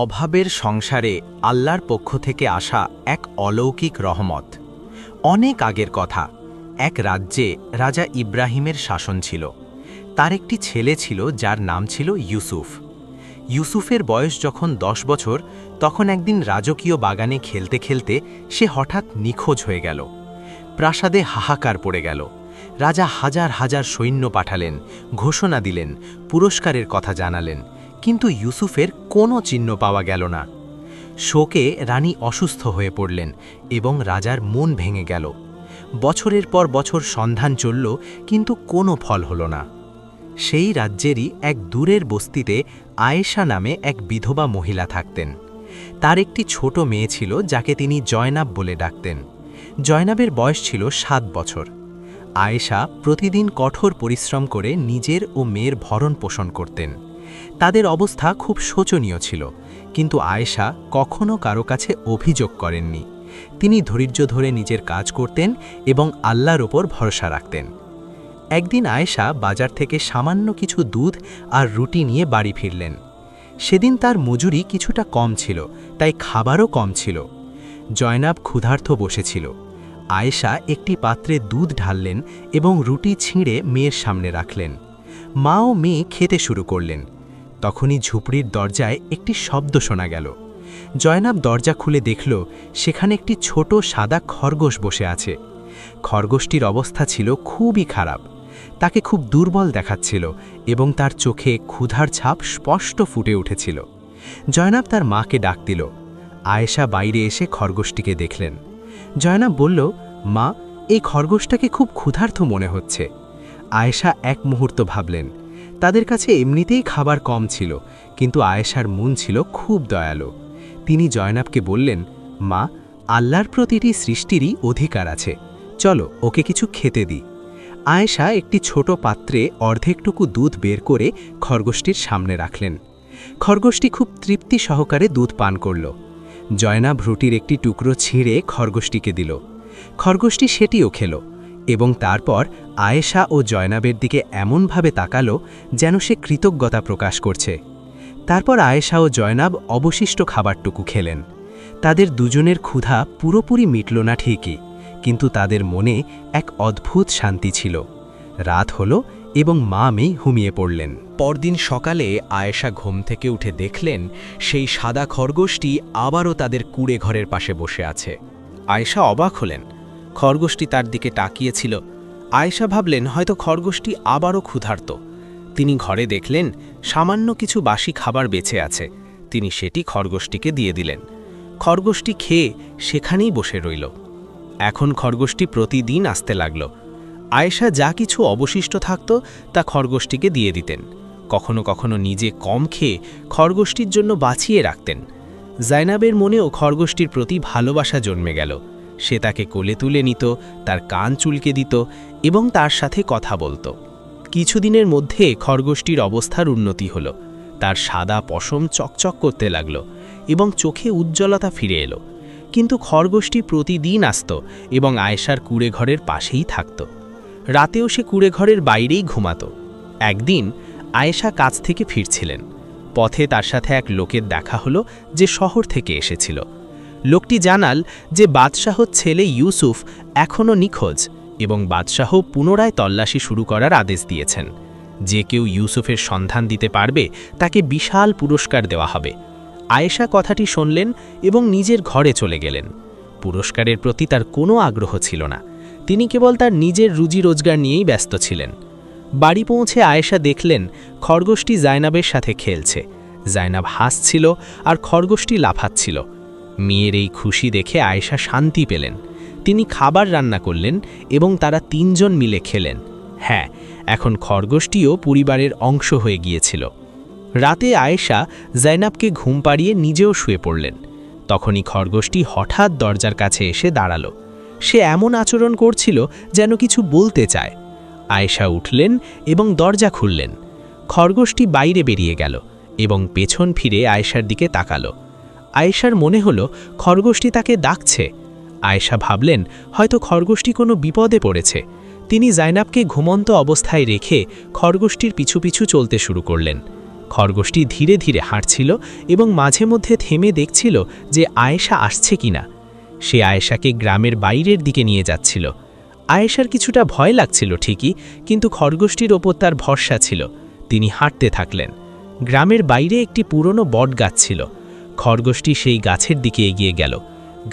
অভাবের সংসারে আল্লাহর পক্ষ থেকে আসা এক অলৌকিক রহমত। অনেক আগের কথা, এক রাজ্যে রাজা ইব্রাহিমের শাসন ছিল। তার একটি ছেলে ছিল যার নাম ছিল ইউসুফ। ইউসুফের বয়স যখন 10 বছর, তখন একদিন রাজকীয় বাগানে খেলতে খেলতে সে হঠাৎ নিখোঁজ হয়ে গেল। প্রাসাদে হাহাকার পড়ে গেল। রাজা হাজার হাজার সৈন্য পাঠালেন, ঘোষণা দিলেন, পুরস্কারের কথা জানালেন, কিন্তু ইউসুফের কোনো চিহ্ন পাওয়া গেল না। শোকে রানী অসুস্থ হয়ে পড়লেন এবং রাজার মন ভেঙে গেল। বছরের পর বছর সন্ধান চলল, কিন্তু কোনো ফল হলো না। সেই রাজ্যেরই এক দূরের বস্তিতে আয়েশা নামে এক বিধবা মহিলা থাকতেন। তার একটি ছোট মেয়ে ছিল যাকে তিনি জয়নাব বলে ডাকতেন। জয়নাবের বয়স ছিল 7 বছর। আয়েশা প্রতিদিন কঠোর পরিশ্রম করে নিজের ও মেয়ের ভরণ পোষণ করতেন। তাদের অবস্থা খুব শোচনীয় ছিল, কিন্তু আয়েশা কখনো কারো কাছে অভিযোগ করেননি। তিনি ধৈর্য ধরে নিজের কাজ করতেন এবং আল্লাহর ওপর ভরসা রাখতেন। একদিন আয়েশা বাজার থেকে সামান্য কিছু দুধ আর রুটি নিয়ে বাড়ি ফিরলেন। সেদিন তার মজুরি কিছুটা কম ছিল, তাই খাবারও কম ছিল। জয়নাব ক্ষুধার্ত বসেছিল। আয়েশা একটি পাত্রে দুধ ঢাললেন এবং রুটি ছিঁড়ে মেয়ের সামনে রাখলেন। মা ও মেয়ে খেতে শুরু করলেন। তখনই ঝুপড়ির দরজায় একটি শব্দ শোনা গেল। জয়নাব দরজা খুলে দেখল, সেখানে একটি ছোট সাদা খরগোশ বসে আছে। খরগোশটির অবস্থা ছিল খুবই খারাপ। তাকে খুব দুর্বল দেখাচ্ছিল এবং তার চোখে ক্ষুধার ছাপ স্পষ্ট ফুটে উঠেছিল। জয়নাব তার মাকে ডাক দিল। আয়েশা বাইরে এসে খরগোশটিকে দেখলেন। জয়নাব বলল, মা, এই খরগোশটাকে খুব ক্ষুধার্ত মনে হচ্ছে। আয়েশা এক মুহূর্ত ভাবলেন। তাদের কাছে এমনিতেই খাবার কম ছিল, কিন্তু আয়েশার মন ছিল খুব দয়ালু। তিনি জয়নাবকে বললেন, মা, আল্লাহর প্রতিটি সৃষ্টিরই অধিকার আছে, চলো ওকে কিছু খেতে দিই। আয়েশা একটি ছোট পাত্রে অর্ধেকটুকু দুধ বের করে খরগোশটির সামনে রাখলেন। খরগোশটি খুব তৃপ্তি সহকারে দুধ পান করল। জয়নাব রুটির একটি টুকরো ছিঁড়ে খরগোশটিকে দিল। খরগোশটি সেটিও খেল এবং তারপর আয়েশা ও জয়নাবের দিকে এমনভাবে তাকালো যেন সে কৃতজ্ঞতা প্রকাশ করছে। তারপর আয়েশা ও জয়নাব অবশিষ্ট খাবারটুকু খেলেন। তাদের দুজনের ক্ষুধা পুরোপুরি মিটল না ঠিকই, কিন্তু তাদের মনে এক অদ্ভুত শান্তি ছিল। রাত হলো এবং মা মেয়ে ঘুমিয়ে পড়লেন। পরদিন সকালে আয়েশা ঘুম থেকে উঠে দেখলেন, সেই সাদা খরগোশটি আবারও তাদের কুঁড়ে ঘরের পাশে বসে আছে। আয়েশা অবাক হলেন। খরগোশটি তার দিকে তাকিয়েছিল। আয়েশা ভাবলেন হয়তো খরগোশটি আবারও ক্ষুধার্ত। তিনি ঘরে দেখলেন সামান্য কিছু বাসি খাবার বেঁচে আছে। তিনি সেটি খরগোশটিকে দিয়ে দিলেন। খরগোশটি খেয়ে সেখানেই বসে রইল। এখন খরগোশটি প্রতিদিন আসতে লাগল। আয়েশা যা কিছু অবশিষ্ট থাকত তা খরগোশটিকে দিয়ে দিতেন। কখনো কখনো নিজে কম খেয়ে খরগোশটির জন্য বাঁচিয়ে রাখতেন। জাইনাবের মনেও খরগোশটির প্রতি ভালোবাসা জন্মে গেল। সে তাকে কোলে তুলে নিত, তার কান চুলকে দিত এবং তার সাথে কথা বলত। কিছুদিনের মধ্যে খরগোশটির অবস্থার উন্নতি হল। তার সাদা পশম চকচক করতে লাগল এবং চোখে উজ্জ্বলতা ফিরে এলো। কিন্তু খরগোশটি প্রতিদিন আসত এবং আয়েশার কুঁড়ে ঘরের পাশেই থাকত। রাতেও সে কুঁড়ে ঘরের বাইরেই ঘুমাত। একদিন আয়েশা কাজ থেকে ফিরছিলেন। পথে তার সাথে এক লোকের দেখা হলো যে শহর থেকে এসেছিল। লোকটি জানাল যে বাদশাহর ছেলে ইউসুফ এখনও নিখোঁজ এবং বাদশাহ পুনরায় তল্লাশি শুরু করার আদেশ দিয়েছেন। যে কেউ ইউসুফের সন্ধান দিতে পারবে তাকে বিশাল পুরস্কার দেওয়া হবে। আয়েশা কথাটি শুনলেন এবং নিজের ঘরে চলে গেলেন। পুরস্কারের প্রতি তার কোনো আগ্রহ ছিল না। তিনি কেবল তার নিজের রুজি রোজগার নিয়েই ব্যস্ত ছিলেন। বাড়ি পৌঁছে আয়েশা দেখলেন খরগোশটি জাইনাবের সাথে খেলছে। জাইনাব হাসছিল আর খরগোশটি লাফাচ্ছিল। মেয়ের এই খুশি দেখে আয়েশা শান্তি পেলেন। তিনি খাবার রান্না করলেন এবং তারা 3 জন মিলে খেলেন। হ্যাঁ, এখন খরগোশটিও পরিবারের অংশ হয়ে গিয়েছিল। রাতে আয়েশা জাইনাবকে ঘুম পাড়িয়ে নিজেও শুয়ে পড়লেন। তখনই খরগোশটি হঠাৎ দরজার কাছে এসে দাঁড়ালো। সে এমন আচরণ করছিল যেন কিছু বলতে চায়। আয়েশা উঠলেন এবং দরজা খুললেন। খরগোশটি বাইরে বেরিয়ে গেল এবং পেছন ফিরে আয়েশার দিকে তাকালো। আয়েশার মনে হলো খরগোশটি তাকে ডাকছে। আয়েশা ভাবলেন হয়তো খরগোশটি কোনো বিপদে পড়েছে। তিনি জাইনাবকে ঘুমন্ত অবস্থায় রেখে খরগোশটির পিছু পিছু চলতে শুরু করলেন। খরগোশটি ধীরে ধীরে হাঁটছিল এবং মাঝে মধ্যে থেমে দেখছিল যে আয়েশা আসছে কিনা। সে আয়েশাকে গ্রামের বাইরের দিকে নিয়ে যাচ্ছিল। আয়েশার কিছুটা ভয় লাগছিল ঠিকই, কিন্তু খরগোশটির ওপর তার ভরসা ছিল। তিনি হাঁটতে থাকলেন। গ্রামের বাইরে একটি পুরনো বটগাছ ছিল। খরগোশটি সেই গাছের দিকে এগিয়ে গেল।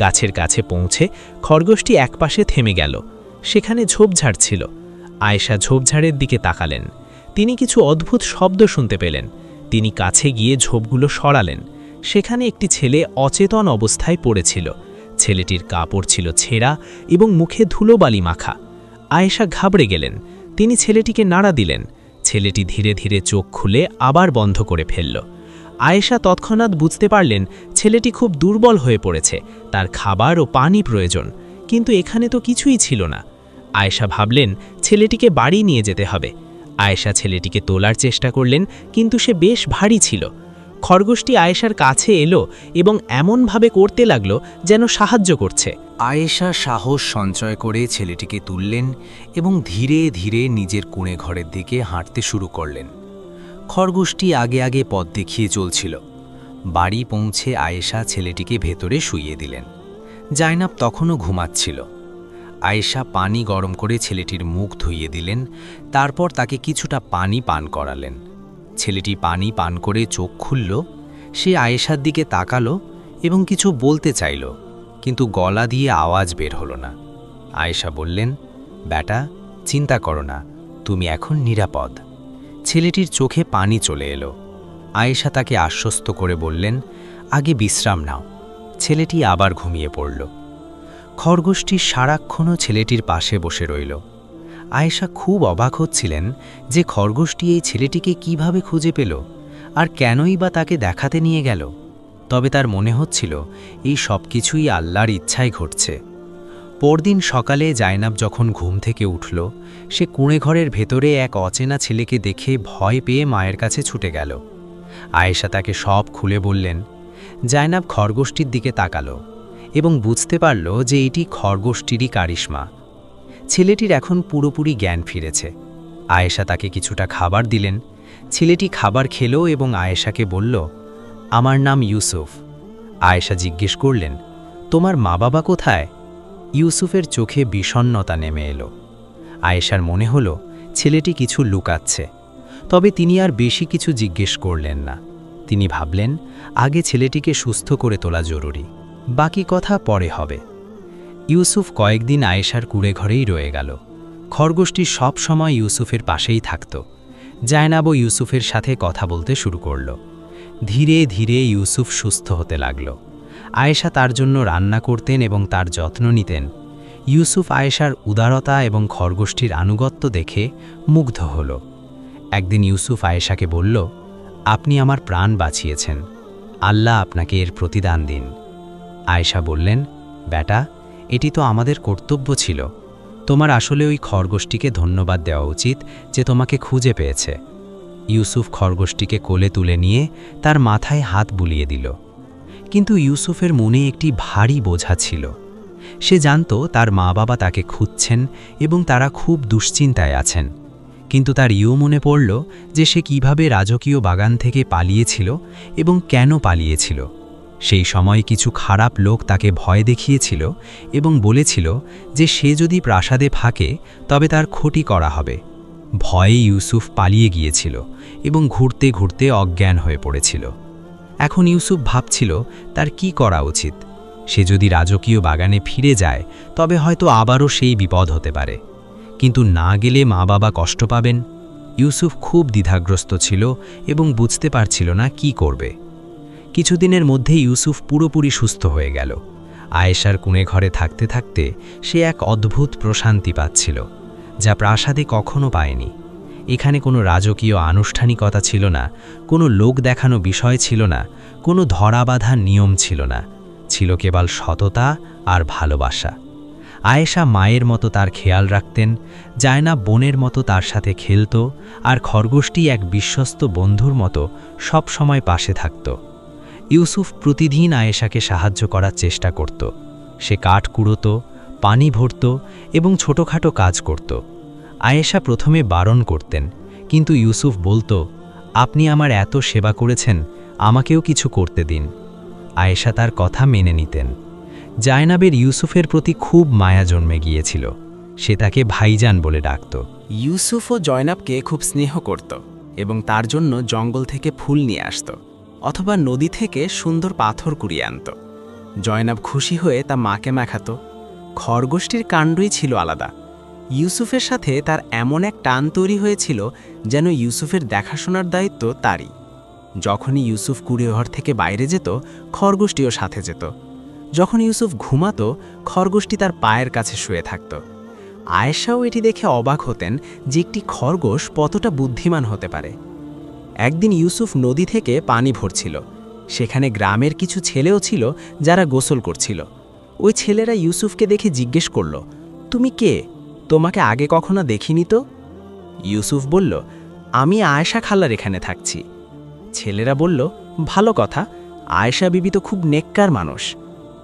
গাছের কাছে পৌঁছে খরগোশটি একপাশে থেমে গেল। সেখানে ঝোপঝাড় ছিল। আয়েশা ঝোপঝাড়ের দিকে তাকালেন। তিনি কিছু অদ্ভুত শব্দ শুনতে পেলেন। তিনি কাছে গিয়ে ঝোপগুলো সরালেন। সেখানে একটি ছেলে অচেতন অবস্থায় পড়েছিল। ছেলেটির কাপড় ছিল ছেঁড়া এবং মুখে ধুলোবালি মাখা। আয়েশা ঘাবড়ে গেলেন। তিনি ছেলেটিকে নাড়া দিলেন। ছেলেটি ধীরে ধীরে চোখ খুলে আবার বন্ধ করে ফেলল। আয়েশা তৎক্ষণাৎ বুঝতে পারলেন ছেলেটি খুব দুর্বল হয়ে পড়েছে, তার খাবার ও পানি প্রয়োজন। কিন্তু এখানে তো কিছুই ছিল না। আয়েশা ভাবলেন ছেলেটিকে বাড়ি নিয়ে যেতে হবে। আয়েশা ছেলেটিকে তোলার চেষ্টা করলেন, কিন্তু সে বেশ ভারী ছিল। খরগোশটি আয়েশার কাছে এলো এবং এমনভাবে করতে লাগলো যেন সাহায্য করছে। আয়েশা সাহস সঞ্চয় করে ছেলেটিকে তুললেন এবং ধীরে ধীরে নিজের কুঁড়ে ঘরের দিকে হাঁটতে শুরু করলেন। খরগোশটি আগে আগে পথ দেখিয়ে চলছিল। বাড়ি পৌঁছে আয়েশা ছেলেটিকে ভেতরে শুইয়ে দিলেন। জাইনাব তখনও ঘুমাচ্ছিল। আয়েশা পানি গরম করে ছেলেটির মুখ ধুইয়ে দিলেন, তারপর তাকে কিছুটা পানি পান করালেন। ছেলেটি পানি পান করে চোখ খুলল। সে আয়েশার দিকে তাকালো এবং কিছু বলতে চাইল, কিন্তু গলা দিয়ে আওয়াজ বের হলো না। আয়েশা বললেন, বেটা, চিন্তা করো না, তুমি এখন নিরাপদ। ছেলেটির চোখে পানি চলে এলো। আয়েশা তাকে আশ্বস্ত করে বললেন, আগে বিশ্রাম নাও। ছেলেটি আবার ঘুমিয়ে পড়ল। খরগোশটি সারাক্ষণও ছেলেটির পাশে বসে রইল। আয়েশা খুব অবাক হচ্ছিলেন যে খরগোশটি এই ছেলেটিকে কিভাবে খুঁজে পেল আর কেনই বা তাকে দেখাতে নিয়ে গেল। তবে তার মনে হচ্ছিল এই সব কিছুই আল্লাহর ইচ্ছায় ঘটছে। পরদিন সকালে জাইনাব যখন ঘুম থেকে উঠল, সে কুঁড়ে ঘরের ভেতরে এক অচেনা ছেলেকে দেখে ভয় পেয়ে মায়ের কাছে ছুটে গেল। আয়েশা তাকে সব খুলে বললেন। জাইনাব খরগোশটির দিকে তাকালো এবং বুঝতে পারল যে এটি খরগোশটিরই কারিশমা। ছেলেটির এখন পুরোপুরি জ্ঞান ফিরেছে। আয়েশা তাকে কিছুটা খাবার দিলেন। ছেলেটি খাবার খেল এবং আয়েশাকে বলল, আমার নাম ইউসুফ। আয়েশা জিজ্ঞেস করলেন, তোমার মা বাবা কোথায়? ইউসুফের চোখে বিষণ্ণতা নেমে এলো। আয়েশার মনে হলো ছেলেটি কিছু লুকাচ্ছে। তবে তিনি আর বেশি কিছু জিজ্ঞেস করলেন না। তিনি ভাবলেন আগে ছেলেটিকে সুস্থ করে তোলা জরুরি, বাকি কথা পরে হবে। ইউসুফ কয়েকদিন আয়েশার কুঁড়ে ঘরেই রয়ে গেল। খরগোশটি সব সময় ইউসুফের পাশেই থাকত। জায়নাবও ইউসুফের সাথে কথা বলতে শুরু করল। ধীরে ধীরে ইউসুফ সুস্থ হতে লাগল। আয়েশা তার জন্য রান্না করতেন এবং তার যত্ন নিতেন। ইউসুফ আয়েশার উদারতা এবং খরগোশটির আনুগত্য দেখে মুগ্ধ হল। একদিন ইউসুফ আয়েশাকে বলল, আপনি আমার প্রাণ বাঁচিয়েছেন, আল্লাহ আপনাকে এর প্রতিদান দিন। আয়েশা বললেন, বেটা, এটি তো আমাদের কর্তব্য ছিল। তোমার আসলে ওই খরগোশটিকে ধন্যবাদ দেওয়া উচিত যে তোমাকে খুঁজে পেয়েছে। ইউসুফ খরগোশটিকে কোলে তুলে নিয়ে তার মাথায় হাত বুলিয়ে দিল। কিন্তু ইউসুফের মনে একটি ভারী বোঝা ছিল। সে জানত তার মা বাবা তাকে খুঁজছেন এবং তারা খুব দুশ্চিন্তায় আছেন। কিন্তু তার মনে পড়ল যে সে কিভাবে রাজকীয় বাগান থেকে পালিয়েছিল এবং কেন পালিয়েছিল। সেই সময় কিছু খারাপ লোক তাকে ভয় দেখিয়েছিল এবং বলেছিল যে সে যদি প্রাসাদে থাকে তবে তার ক্ষতি করা হবে। ভয়ে ইউসুফ পালিয়ে গিয়েছিল এবং ঘুরতে ঘুরতে অজ্ঞান হয়ে পড়েছিল। এখন ইউসুফ ভাবছিল তার কি করা উচিত। সে যদি রাজকীয় বাগানে ফিরে যায় তবে হয়তো আবারও সেই বিপদ হতে পারে, কিন্তু না গেলে মা বাবা কষ্ট পাবেন। ইউসুফ খুব দ্বিধাগ্রস্ত ছিল এবং বুঝতে পারছিল না কি করবে। কিছুদিনের মধ্যে ইউসুফ পুরোপুরি সুস্থ হয়ে গেল। আয়েশার কুঁড়ে ঘরে থাকতে থাকতে সে এক অদ্ভুত প্রশান্তি পাচ্ছিল, যা প্রাসাদে কখনো পায়নি। এখানে কোনো রাজকীয় আনুষ্ঠানিকতা ছিল না, কোনো লোক দেখানো বিষয় ছিল না, কোনো ধরাবাঁধা নিয়ম ছিল না। ছিল কেবল সততা আর ভালোবাসা। আয়েশা মায়ের মতো তার খেয়াল রাখতেন, জায়নাব বোনের মতো তার সাথে খেলত, আর খরগোশটি এক বিশ্বস্ত বন্ধুর মতো সব সময় পাশে থাকত। ইউসুফ প্রতিদিন আয়েশাকে সাহায্য করার চেষ্টা করত। সে কাঠ কুড়োত, পানি ভরত এবং ছোটখাটো কাজ করত। আয়েশা প্রথমে বারণ করতেন, কিন্তু ইউসুফ বলতো, আপনি আমার এত সেবা করেছেন, আমাকেও কিছু করতে দিন। আয়েশা তার কথা মেনে নিতেন। জায়নাবের ইউসুফের প্রতি খুব মায়া জন্মে গিয়েছিল। সে তাকে ভাইজান বলে ডাকত। ইউসুফও জয়নাবকে খুব স্নেহ করত এবং তার জন্য জঙ্গল থেকে ফুল নিয়ে আসত অথবা নদী থেকে সুন্দর পাথর কুড়িয়ে আনত। জয়নাব খুশি হয়ে তা মাকে মাখাত। খরগোশটির কাণ্ডই ছিল আলাদা। ইউসুফের সাথে তার এমন এক টান তৈরি হয়েছিল যেন ইউসুফের দেখাশোনার দায়িত্ব তারই। যখনই ইউসুফ কুড়িঘর থেকে বাইরে যেত, খরগোশটিও সাথে যেত। যখন ইউসুফ ঘুমাতো, খরগোশটি তার পায়ের কাছে শুয়ে থাকত। আয়েশাও এটি দেখে অবাক হতেন যে একটি খরগোশ কতটা বুদ্ধিমান হতে পারে। একদিন ইউসুফ নদী থেকে পানি ভরছিল। সেখানে গ্রামের কিছু ছেলেও ছিল যারা গোসল করছিল। ওই ছেলেরা ইউসুফকে দেখে জিজ্ঞেস করল, তুমি কে? তোমাকে আগে কখনো দেখিনি তো। ইউসুফ বলল, আমি আয়েশা খালার এখানে থাকছি। ছেলেরা বলল, ভালো কথা, আয়েশা বিবি তো খুব নেককার মানুষ।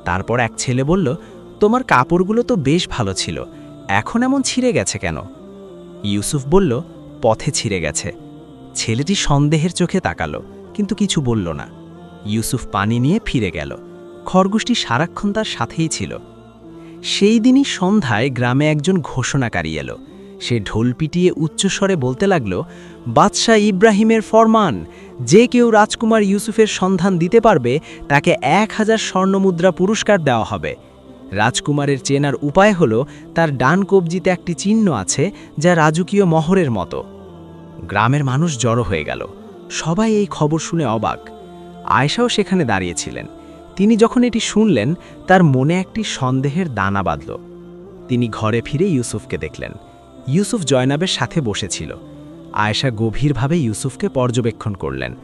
তারপর এক ছেলে বলল, তোমার কাপড়গুলো তো বেশ ভালো ছিল, এখন এমন ছিঁড়ে গেছে কেন? ইউসুফ বলল, পথে ছিঁড়ে গেছে। ছেলেটি সন্দেহের চোখে তাকালো, কিন্তু কিছু বলল না। ইউসুফ পানি নিয়ে ফিরে গেল। খরগোশটি সারাক্ষণ তার সাথেই ছিল। সেই দিনই সন্ধ্যায় গ্রামে একজন ঘোষণাকারী এলো। সে ঢোল পিটিয়ে উচ্চস্বরে বলতে লাগল, বাদশাহ ইব্রাহিমের ফরমান, যে কেউ রাজকুমার ইউসুফের সন্ধান দিতে পারবে তাকে 1000 স্বর্ণমুদ্রা পুরস্কার দেওয়া হবে। রাজকুমারের চেনার উপায় হলো তার ডান কবজিতে একটি চিহ্ন আছে যা রাজকীয় মোহরের মতো। গ্রামের মানুষ জড়ো হয়ে গেল। সবাই এই খবর শুনে অবাক। আয়েশাও সেখানে দাঁড়িয়েছিলেন। তিনি যখন এটি শুনলেন, তার মনে একটি সন্দেহের দানা বাঁধল। তিনি ঘরে ফিরে ইউসুফকে দেখলেন। ইউসুফ জয়নাবের সাথে বসেছিল। আয়েশা গভীরভাবে ইউসুফকে পর্যবেক্ষণ করলেন।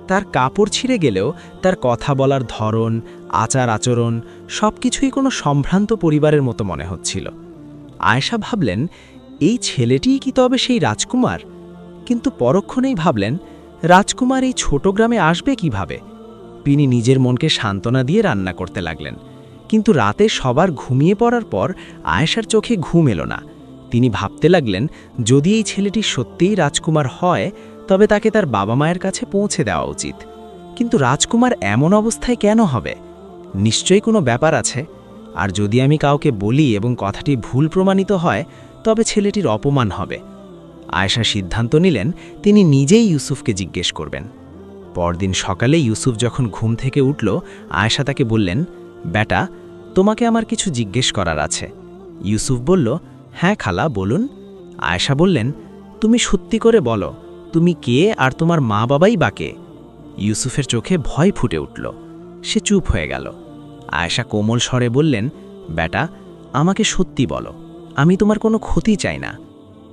তার কাপড় ছিঁড়ে গেলেও তার কথা বলার ধরন, আচার আচরণ সবকিছুই কোনো সম্ভ্রান্ত পরিবারের মতো মনে হচ্ছিল। আয়েশা ভাবলেন, এই ছেলেটিই কি তবে সেই রাজকুমার? কিন্তু পরক্ষণেই ভাবলেন, রাজকুমার এই ছোট গ্রামে আসবে কিভাবে? তিনি নিজের মনকে সান্ত্বনা দিয়ে রান্না করতে লাগলেন। কিন্তু রাতে সবার ঘুমিয়ে পড়ার পর আয়েশার চোখে ঘুম এলো না। তিনি ভাবতে লাগলেন, যদি এই ছেলেটি সত্যিই রাজকুমার হয় তবে তাকে তার বাবা মায়ের কাছে পৌঁছে দেওয়া উচিত। কিন্তু রাজকুমার এমন অবস্থায় কেন হবে? নিশ্চয়ই কোনো ব্যাপার আছে। আর যদি আমি কাউকে বলি এবং কথাটি ভুল প্রমাণিত হয় তবে ছেলেটির অপমান হবে। আয়েশা সিদ্ধান্ত নিলেন তিনি নিজেই ইউসুফকে জিজ্ঞেস করবেন। পরদিন সকালে ইউসুফ যখন ঘুম থেকে উঠল, আয়েশা তাকে বললেন, বেটা, তোমাকে আমার কিছু জিজ্ঞেস করার আছে। ইউসুফ বলল, হ্যাঁ খালা, বলুন। আয়েশা বললেন, তুমি সত্যি করে বলো, তুমি কে আর তোমার মা বাবাই বা কে? ইউসুফের চোখে ভয় ফুটে উঠল। সে চুপ হয়ে গেল। আয়েশা কোমল স্বরে বললেন, বেটা, আমাকে সত্যি বলো, আমি তোমার কোনো ক্ষতি চাই না।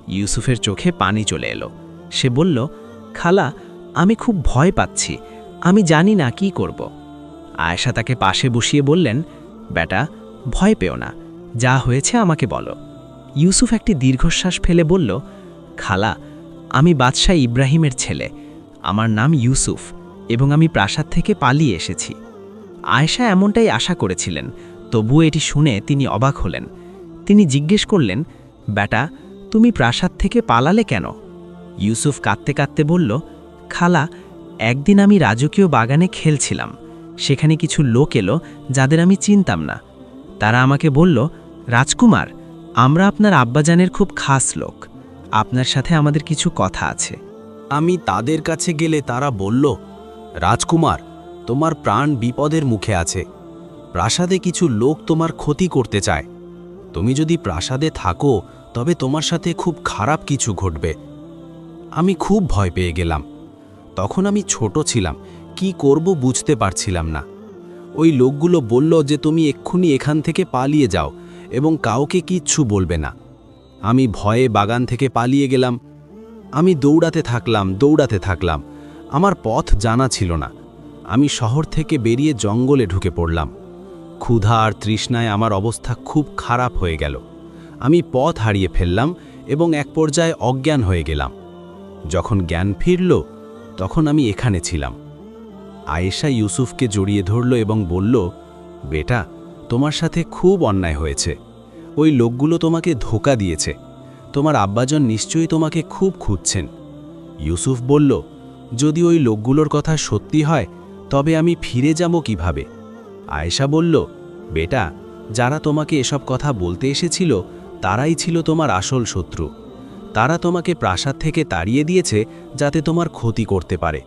ইউসুফের চোখে পানি চলে এলো। সে বলল, খালা, আমি খুব ভয় পাচ্ছি, আমি জানি না কি করব। আয়েশা তাকে পাশে বসিয়ে বললেন, বেটা, ভয় পেও না, যা হয়েছে আমাকে বলো। ইউসুফ একটি দীর্ঘশ্বাস ফেলে বলল, খালা, আমি বাদশাহ ইব্রাহিমের ছেলে, আমার নাম ইউসুফ এবং আমি প্রাসাদ থেকে পালিয়ে এসেছি। আয়েশা এমনটাই আশা করেছিলেন, তবুও এটি শুনে তিনি অবাক হলেন। তিনি জিজ্ঞেস করলেন, বেটা, তুমি প্রাসাদ থেকে পালালে কেন? ইউসুফ কাঁদতে কাঁদতে বলল, খালা, একদিন আমি রাজকীয় বাগানে খেলছিলাম। সেখানে কিছু লোক এলো যাদের আমি চিনতাম না। তারা আমাকে বলল, রাজকুমার, আমরা আপনার আব্বাজানের খুব খাস লোক, আপনার সাথে আমাদের কিছু কথা আছে। আমি তাদের কাছে গেলে তারা বলল, রাজকুমার, তোমার প্রাণ বিপদের মুখে আছে। প্রাসাদে কিছু লোক তোমার ক্ষতি করতে চায়। তুমি যদি প্রাসাদে থাকো তবে তোমার সাথে খুব খারাপ কিছু ঘটবে। আমি খুব ভয় পেয়ে গেলাম। তখন আমি ছোট ছিলাম, কি করব বুঝতে পারছিলাম না। ওই লোকগুলো বলল যে তুমি এক্ষুনি এখান থেকে পালিয়ে যাও এবং কাউকে কিচ্ছু বলবে না। আমি ভয়ে বাগান থেকে পালিয়ে গেলাম। আমি দৌড়াতে থাকলাম। আমার পথ জানা ছিল না। আমি শহর থেকে বেরিয়ে জঙ্গলে ঢুকে পড়লাম। ক্ষুধা আর তৃষ্ণায় আমার অবস্থা খুব খারাপ হয়ে গেল। আমি পথ হারিয়ে ফেললাম এবং এক পর্যায়ে অজ্ঞান হয়ে গেলাম। যখন জ্ঞান ফিরল তখন আমি এখানে ছিলাম। আয়েশা ইউসুফকে জড়িয়ে ধরল এবং বলল, বেটা, তোমার সাথে খুব অন্যায় হয়েছে। ওই লোকগুলো তোমাকে ধোঁকা দিয়েছে। তোমার আব্বাজন নিশ্চয়ই তোমাকে খুব খুঁজছেন। ইউসুফ বলল, যদি ওই লোকগুলোর কথা সত্যি হয় তবে আমি ফিরে যাব কিভাবে? আয়েশা বলল, বেটা, যারা তোমাকে এসব কথা বলতে এসেছিল তারাই ছিল তোমার আসল শত্রু। তারা তোমাকে প্রাসাদ থেকে তাড়িয়ে দিয়েছে যাতে তোমার ক্ষতি করতে পারে।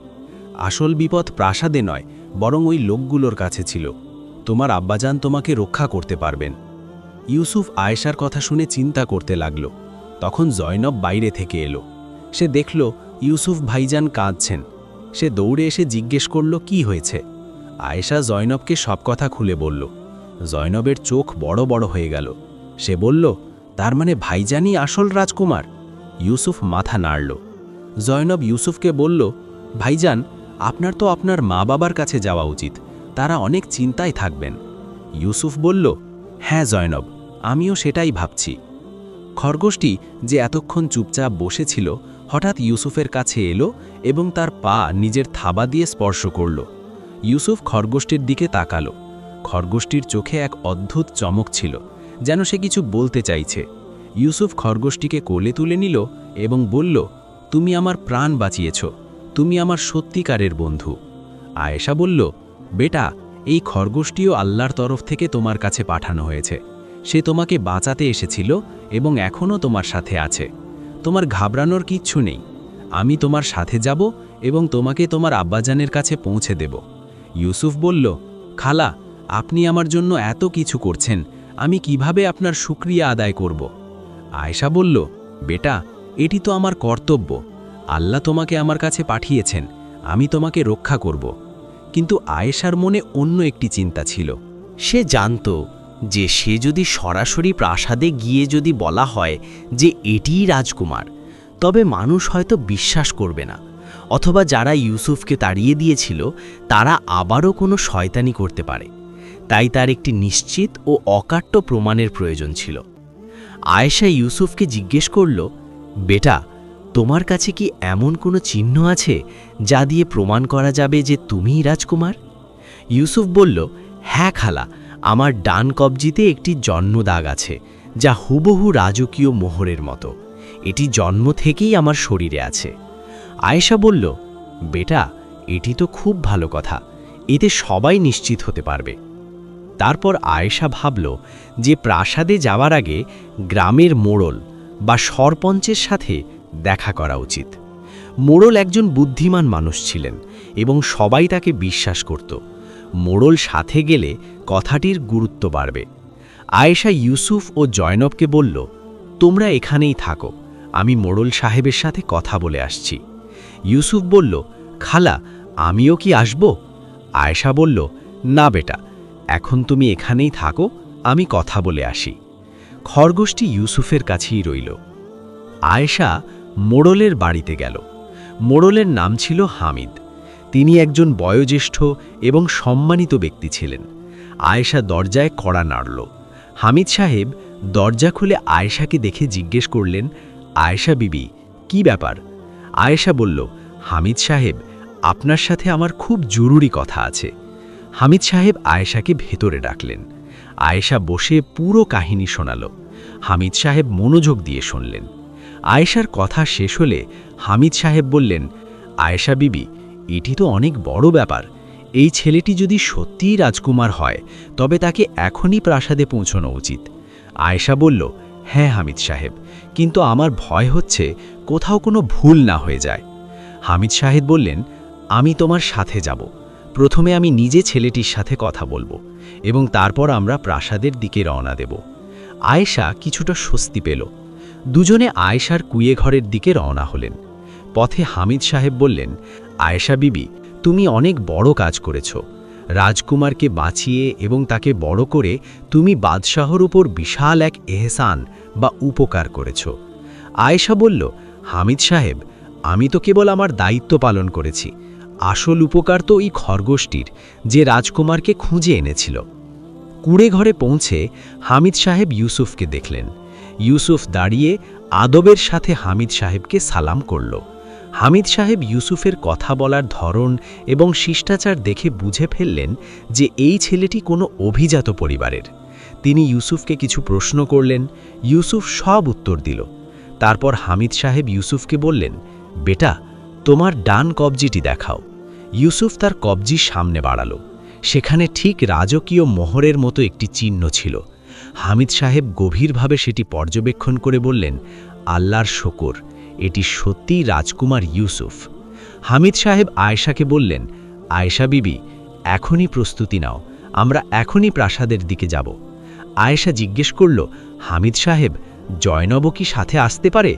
আসল বিপদ প্রাসাদে নয়, বরং ওই লোকগুলোর কাছে ছিল। তোমার আব্বাজান তোমাকে রক্ষা করতে পারবেন। ইউসুফ আয়েশার কথা শুনে চিন্তা করতে লাগল। তখন জয়নব বাইরে থেকে এলো। সে দেখল ইউসুফ ভাইজান কাঁদছেন। সে দৌড়ে এসে জিজ্ঞেস করল কি হয়েছে। আয়েশা জয়নবকে সব কথা খুলে বলল। জয়নবের চোখ বড় বড় হয়ে গেল। সে বলল, তার মানে ভাইজানই আসল রাজকুমার? ইউসুফ মাথা নাড়ল। জয়নব ইউসুফকে বলল, ভাইজান, আপনার তো আপনার মা বাবার কাছে যাওয়া উচিত, তারা অনেক চিন্তায় থাকবেন। ইউসুফ বলল, হ্যাঁ জয়নব, আমিও সেটাই ভাবছি। খরগোশটি যে এতক্ষণ চুপচাপ বসেছিল হঠাৎ ইউসুফের কাছে এলো এবং তার পা নিজের থাবা দিয়ে স্পর্শ করল। ইউসুফ খরগোশটির দিকে তাকালো। খরগোশটির চোখে এক অদ্ভুত চমক ছিল, যেন সে কিছু বলতে চাইছে। ইউসুফ খরগোশটিকে কোলে তুলে নিল এবং বলল, তুমি আমার প্রাণ বাঁচিয়েছ, তুমি আমার সত্যিকারের বন্ধু। আয়েশা বলল, বেটা, এই খরগোশটিও আল্লাহর তরফ থেকে তোমার কাছে পাঠানো হয়েছে। সে তোমাকে বাঁচাতে এসেছিল এবং এখনও তোমার সাথে আছে। তোমার ঘাবড়ানোর কিচ্ছু নেই। আমি তোমার সাথে যাব এবং তোমাকে তোমার আব্বাজানের কাছে পৌঁছে দেব। ইউসুফ বলল, খালা, আপনি আমার জন্য এত কিছু করছেন, আমি কিভাবে আপনার শুকরিয়া আদায় করব? আয়েশা বলল, বেটা, এটি তো আমার কর্তব্য। আল্লাহ তোমাকে আমার কাছে পাঠিয়েছেন, আমি তোমাকে রক্ষা করব। কিন্তু আয়েশার মনে অন্য একটি চিন্তা ছিল। সে জানত যে সে যদি সরাসরি প্রাসাদে গিয়ে যদি বলা হয় যে এটিই রাজকুমার, তবে মানুষ হয়তো বিশ্বাস করবে না, অথবা যারা ইউসুফকে তাড়িয়ে দিয়েছিল তারা আবারও কোনো শয়তানি করতে পারে। তাই তার একটি নিশ্চিত ও অকাট্য প্রমাণের প্রয়োজন ছিল। আয়েশা ইউসুফকে জিজ্ঞেস করল, বেটা, তোমার কাছে কি এমন কোনো চিহ্ন আছে যা দিয়ে প্রমাণ করা যাবে যে তুমিই রাজকুমার? ইউসুফ বলল, হ্যাঁ খালা, আমার ডান কবজিতে একটি জন্মদাগ আছে, যা হুবহু রাজকীয় মোহরের মতো। এটি জন্ম থেকেই আমার শরীরে আছে। আয়েশা বলল, বেটা, এটি তো খুব ভালো কথা, এতে সবাই নিশ্চিত হতে পারবে। তারপর আয়েশা ভাবল যে প্রাসাদে যাওয়ার আগে গ্রামের মোড়ল বা সরপঞ্চের সাথে দেখা করা উচিত। মোড়ল একজন বুদ্ধিমান মানুষ ছিলেন এবং সবাই তাকে বিশ্বাস করত। মোড়ল সাথে গেলে কথাটির গুরুত্ব বাড়বে। আয়েশা ইউসুফ ও জয়নবকে বলল, তোমরা এখানেই থাকো, আমি মোড়ল সাহেবের সাথে কথা বলে আসছি। ইউসুফ বলল, খালা, আমিও কি আসব? আয়েশা বলল, না বেটা, এখন তুমি এখানেই থাকো, আমি কথা বলে আসি। খরগোশটি ইউসুফের কাছেই রইল। আয়েশা মোড়লের বাড়িতে গেল। মোড়লের নাম ছিল হামিদ। তিনি একজন বয়োজ্যেষ্ঠ এবং সম্মানিত ব্যক্তি ছিলেন। আয়েশা দরজায় কড়া নাড়ল। হামিদ সাহেব দরজা খুলে আয়েশাকে দেখে জিজ্ঞেস করলেন, আয়েশা বিবি, কি ব্যাপার? আয়েশা বলল, হামিদ সাহেব, আপনার সাথে আমার খুব জরুরি কথা আছে। হামিদ সাহেব আয়েশাকে ভেতরে ডাকলেন। আয়েশা বসে পুরো কাহিনী শোনাল। হামিদ সাহেব মনোযোগ দিয়ে শুনলেন। আয়েশার কথা শেষ হলে হামিদ সাহেব বললেন, আয়েশা বিবি, এটি তো অনেক বড় ব্যাপার। এই ছেলেটি যদি সত্যিই রাজকুমার হয় তবে তাকে এখনই প্রাসাদে পৌঁছানো উচিত। আয়েশা বলল, হ্যাঁ হামিদ সাহেব, কিন্তু আমার ভয় হচ্ছে কোথাও কোনো ভুল না হয়ে যায়। হামিদ সাহেব বললেন, আমি তোমার সাথে যাব। প্রথমে আমি নিজে ছেলেটির সাথে কথা বলবো এবং তারপর আমরা প্রাসাদের দিকে রওনা দেব। আয়েশা কিছুটা স্বস্তি পেল। দুজনে আয়েশার কুঁয়ে ঘরের দিকে রওনা হলেন। পথে হামিদ সাহেব বললেন, আয়েশা বিবি, তুমি অনেক বড় কাজ করেছ। রাজকুমারকে বাঁচিয়ে এবং তাকে বড় করে তুমি বাদশাহর উপর বিশাল এক এহসান বা উপকার করেছ। আয়েশা বলল, হামিদ সাহেব, আমি তো কেবল আমার দায়িত্ব পালন করেছি। আসল উপকার তো এই খরগোশটির, যে রাজকুমারকে খুঁজে এনেছিল। কুঁড়ে ঘরে পৌঁছে হামিদ সাহেব ইউসুফকে দেখলেন। ইউসুফ দাঁড়িয়ে আদবের সাথে হামিদ সাহেবকে সালাম করল। হামিদ সাহেব ইউসুফের কথা বলার ধরন এবং শিষ্টাচার দেখে বুঝে ফেললেন যে এই ছেলেটি কোনো অভিজাত পরিবারের। তিনি ইউসুফকে কিছু প্রশ্ন করলেন। ইউসুফ সব উত্তর দিল। তারপর হামিদ সাহেব ইউসুফকে বললেন, বেটা, তোমার ডান কবজিটি দেখাও। ইউসুফ তার কবজি সামনে বাড়ালো। সেখানে ঠিক রাজকীয় মোহরের মতো একটি চিহ্ন ছিল। হামিদ সাহেব গভীরভাবে সেটি পর্যবেক্ষণ করে বললেন, আল্লাহর শকর, এটি সত্যিই রাজকুমার ইউসুফ। হামিদ সাহেব আয়েশাকে বললেন, আয়েশা বিবি, এখনই প্রস্তুতি নাও, আমরা এখনই প্রাসাদের দিকে যাব। আয়েশা জিজ্ঞেস করল, হামিদ সাহেব, জয়নবও কি সাথে আসতে পারে?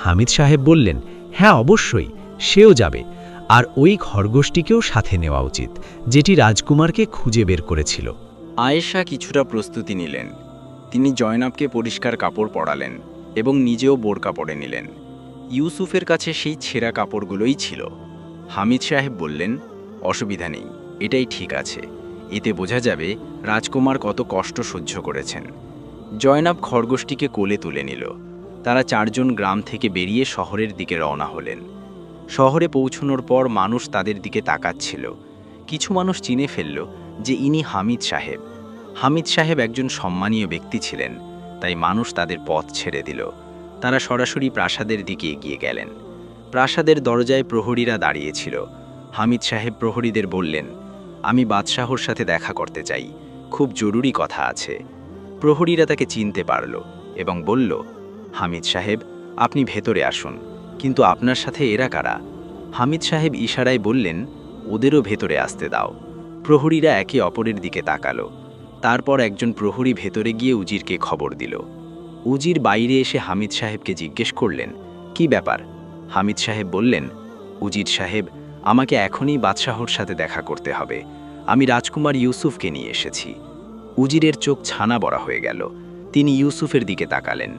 হামিদ সাহেব বললেন, হ্যাঁ অবশ্যই, সেও যাবে, আর ওই খরগোশটিকেও সাথে নেওয়া উচিত, যেটি রাজকুমারকে খুঁজে বের করেছিল। আয়েশা কিছুটা প্রস্তুতি নিলেন। তিনি জয়নাবকে পরিষ্কার কাপড় পরালেন এবং নিজেও বোরকা পরে নিলেন। ইউসুফের কাছে সেই ছেঁড়া কাপড়গুলোই ছিল। হামিদ সাহেব বললেন, অসুবিধা নেই, এটাই ঠিক আছে, এতে বোঝা যাবে রাজকুমার কত কষ্ট সহ্য করেছেন। জয়নাব খরগোশটিকে কোলে তুলে নিল। তারা 4 জন গ্রাম থেকে বেরিয়ে শহরের দিকে রওনা হলেন। শহরে পৌঁছানোর পর মানুষ তাদের দিকে তাকাচ্ছিল। কিছু মানুষ চিনে ফেলল যে ইনি হামিদ সাহেব। হামিদ সাহেব একজন সম্মানীয় ব্যক্তি ছিলেন, তাই মানুষ তাদের পথ ছেড়ে দিল। তারা সরাসরি প্রাসাদের দিকে এগিয়ে গেলেন। প্রাসাদের দরজায় প্রহরীরা দাঁড়িয়েছিল। হামিদ সাহেব প্রহরীদের বললেন, আমি বাদশাহর সাথে দেখা করতে চাই, খুব জরুরি কথা আছে। প্রহরীরা তাকে চিনতে পারল এবং বলল, হামিদ সাহেব, আপনি ভেতরে আসুন, কিন্তু আপনার সাথে এরা কারা? হামিদ সাহেব ইশারায় বললেন, ওদেরও ভেতরে আসতে দাও। প্রহরীরা একে অপরের দিকে তাকালো। তারপর একজন প্রহরী ভেতরে গিয়ে উজিরকে খবর দিল। উজির বাইরে এসে হামিদ সাহেবকে জিজ্ঞেস করলেন, কি ব্যাপার? হামিদ সাহেব বললেন, উজির সাহেব, আমাকে এখনই বাদশাহর সাথে দেখা করতে হবে, আমি রাজকুমার ইউসুফকে নিয়ে এসেছি। উজিরের চোখ ছানা বড়া হয়ে গেল। তিনি ইউসুফের দিকে তাকালেন।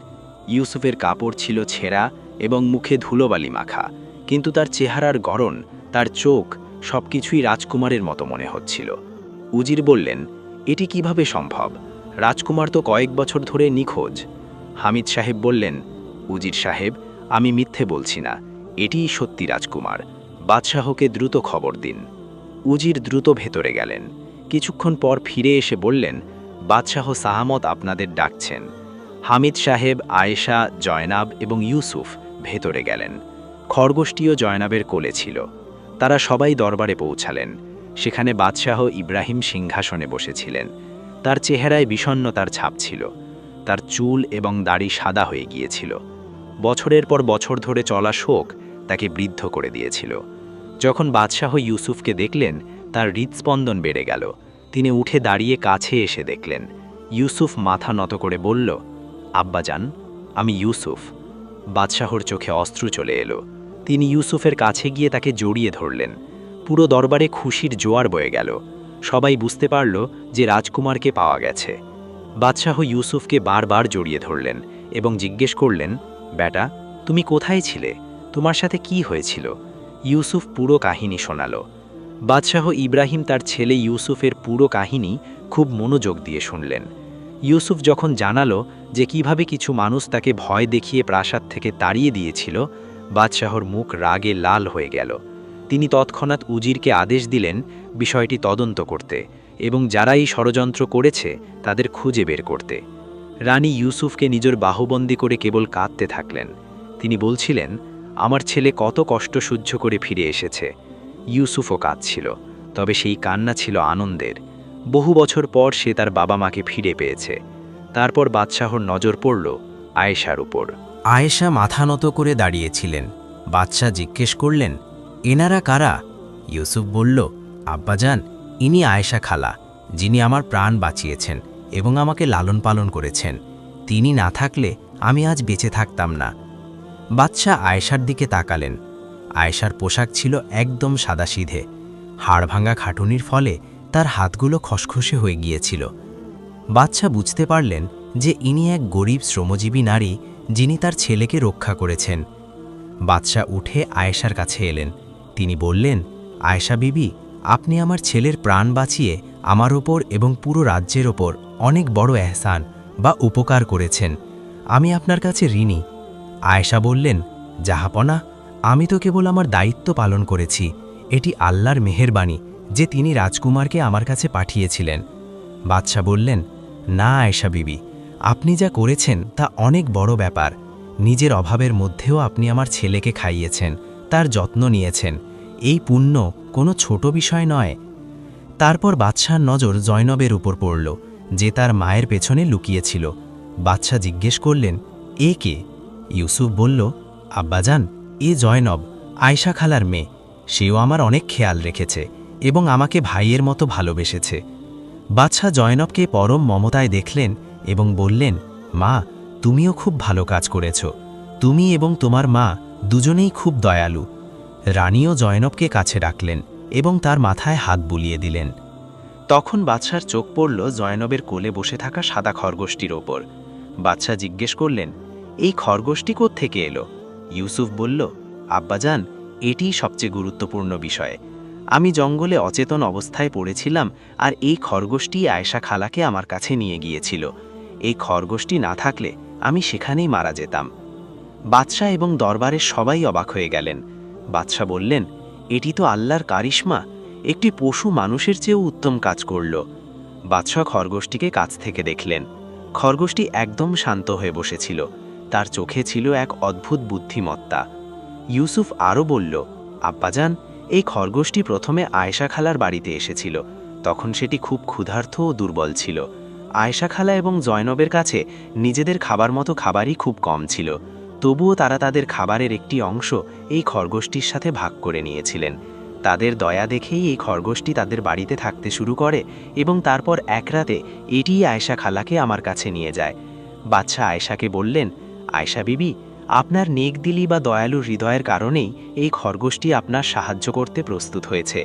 ইউসুফের কাপড় ছিল ছেঁড়া এবং মুখে ধুলোবালি মাখা, কিন্তু তার চেহারার গড়ন, তার চোখ, সবকিছুই রাজকুমারের মতো মনে হচ্ছিল। উজির বললেন, এটি কিভাবে সম্ভব? রাজকুমার তো কয়েক বছর ধরে নিখোঁজ। হামিদ সাহেব বললেন, উজির সাহেব, আমি মিথ্যে বলছি না, এটিই সত্যি রাজকুমার, বাদশাহকে দ্রুত খবর দিন। উজির দ্রুত ভেতরে গেলেন। কিছুক্ষণ পর ফিরে এসে বললেন, বাদশাহ সাহামত আপনাদের ডাকছেন। হামিদ সাহেব, আয়েশা, জয়নাব এবং ইউসুফ ভেতরে গেলেন। খরগোশটিও জয়নাবের কোলে ছিল। তারা সবাই দরবারে পৌঁছালেন। সেখানে বাদশাহ ইব্রাহিম সিংহাসনে বসেছিলেন। তার চেহারায় বিষণ্ণতার ছাপ ছিল। তার চুল এবং দাড়ি সাদা হয়ে গিয়েছিল। বছরের পর বছর ধরে চলা শোক তাকে বৃদ্ধ করে দিয়েছিল। যখন বাদশাহ ইউসুফকে দেখলেন, তার হৃদস্পন্দন বেড়ে গেল। তিনি উঠে দাঁড়িয়ে কাছে এসে দেখলেন। ইউসুফ মাথা নত করে বলল, আব্বাজান, আমি ইউসুফ। বাদশাহর চোখে অশ্রু চলে এলো। তিনি ইউসুফের কাছে গিয়ে তাকে জড়িয়ে ধরলেন। পুরো দরবারে খুশির জোয়ার বয়ে গেল। সবাই বুঝতে পারল যে রাজকুমারকে পাওয়া গেছে। বাদশাহ ইউসুফকে বারবার জড়িয়ে ধরলেন এবং জিজ্ঞেস করলেন, বেটা, তুমি কোথায় ছিলে? তোমার সাথে কি হয়েছিল? ইউসুফ পুরো কাহিনী শোনাল। বাদশাহ ইব্রাহিম তার ছেলে ইউসুফের পুরো কাহিনী খুব মনোযোগ দিয়ে শুনলেন। ইউসুফ যখন জানালো যে কিভাবে কিছু মানুষ তাকে ভয় দেখিয়ে প্রাসাদ থেকে তাড়িয়ে দিয়েছিল, বাদশাহর মুখ রাগে লাল হয়ে গেল। তিনি তৎক্ষণাৎ উজিরকে আদেশ দিলেন বিষয়টি তদন্ত করতে এবং যারা এই ষড়যন্ত্র করেছে তাদের খুঁজে বের করতে। রানী ইউসুফকে নিজের বাহুবন্দী করে কেবল কাঁদতে থাকলেন। তিনি বলছিলেন, আমার ছেলে কত কষ্ট সহ্য করে ফিরে এসেছে। ইউসুফও কাঁদছিল, তবে সেই কান্না ছিল আনন্দের। বহু বছর পর সে তার বাবা মাকে ফিরে পেয়েছে। তারপর বাদশাহর নজর পড়ল আয়েশার উপর। আয়েশা মাথা নত করে দাঁড়িয়েছিলেন। বাদশাহ জিজ্ঞেস করলেন, এনারা কারা? ইউসুফ বলল, আব্বাজান, ইনি আয়েশা খালা, যিনি আমার প্রাণ বাঁচিয়েছেন এবং আমাকে লালন পালন করেছেন। তিনি না থাকলে আমি আজ বেঁচে থাকতাম না। বাদশাহ আয়েশার দিকে তাকালেন। আয়েশার পোশাক ছিল একদম সাদাসিধে। হাড়ভাঙা খাটুনির ফলে তার হাতগুলো খসখসে হয়ে গিয়েছিল। বাদশাহ বুঝতে পারলেন যে ইনি এক গরিব শ্রমজীবী নারী, যিনি তার ছেলেকে রক্ষা করেছেন। বাদশাহ উঠে আয়েশার কাছে এলেন। তিনি বললেন, আয়েশা বিবি, আপনি আমার ছেলের প্রাণ বাঁচিয়ে আমার ওপর এবং পুরো রাজ্যের ওপর অনেক বড় এহসান বা উপকার করেছেন। আমি আপনার কাছে ঋণী। আয়েশা বললেন, জাহাপনা, আমি তো কেবল আমার দায়িত্ব পালন করেছি। এটি আল্লাহর মেহেরবানি যে তিনি রাজকুমারকে আমার কাছে পাঠিয়েছিলেন। বাদশাহ বললেন, না আয়েশা বিবি, আপনি যা করেছেন তা অনেক বড় ব্যাপার। নিজের অভাবের মধ্যেও আপনি আমার ছেলেকে খাইয়েছেন, তার যত্ন নিয়েছেন। এই পুণ্য কোনো ছোট বিষয় নয়। তারপর বাদশার নজর জয়নবের উপর পড়ল, যে তার মায়ের পেছনে লুকিয়েছিল। বাদশা জিজ্ঞেস করলেন, এ কে? ইউসুফ বলল, আব্বাজান, এ জয়নব, আয়শা খালার মেয়ে। সেও আমার অনেক খেয়াল রেখেছে এবং আমাকে ভাইয়ের মতো ভালোবেসেছে। বাদশা জয়নবকে পরম মমতায় দেখলেন এবং বললেন, মা, তুমিও খুব ভালো কাজ করেছ। তুমি এবং তোমার মা দুজনেই খুব দয়ালু। রানীও জয়নবকে কাছে ডাকলেন এবং তার মাথায় হাত বুলিয়ে দিলেন। তখন বাদশার চোখ পড়ল জয়নবের কোলে বসে থাকা সাদা খরগোশটির ওপর। বাদশা জিজ্ঞেস করলেন, এই খরগোশটি কোত্থেকে এলো? ইউসুফ বলল, আব্বাজান, এটিই সবচেয়ে গুরুত্বপূর্ণ বিষয়। আমি জঙ্গলে অচেতন অবস্থায় পড়েছিলাম, আর এই খরগোশটি আয়েশা খালাকে আমার কাছে নিয়ে গিয়েছিল। এই খরগোশটি না থাকলে আমি সেখানেই মারা যেতাম। বাদশা এবং দরবারের সবাই অবাক হয়ে গেলেন। বাদশা বললেন, এটি তো আল্লাহর কারিশমা। একটি পশু মানুষের চেয়েও উত্তম কাজ করল। বাদশা খরগোশটিকে কাছ থেকে দেখলেন। খরগোশটি একদম শান্ত হয়ে বসেছিল। তার চোখে ছিল এক অদ্ভুত বুদ্ধিমত্তা। ইউসুফ আরও বলল, আব্বাজান, এই খরগোশটি প্রথমে আয়েশা খালার বাড়িতে এসেছিল। তখন সেটি খুব ক্ষুধার্ত ও দুর্বল ছিল। আয়েশা খালা এবং জয়নবের কাছে নিজেদের খাবার মতো খাবারই খুব কম ছিল। তবুও তারা তাদের খাবারের একটি অংশ এই খরগোশটির সাথে ভাগ করে নিয়েছিলেন। তাদের দয়া দেখেই এই খরগোশটি তাদের বাড়িতে থাকতে শুরু করে এবং তারপর এক রাতে এটিই আয়েশা খালাকে আমার কাছে নিয়ে যায়। বাদশা আয়েশাকে বললেন, আয়েশা বিবি, আপনার নেকদিলি বা দয়ালু হৃদয়ের কারণেই এই খরগোশটি আপনার সাহায্য করতে প্রস্তুত হয়েছে।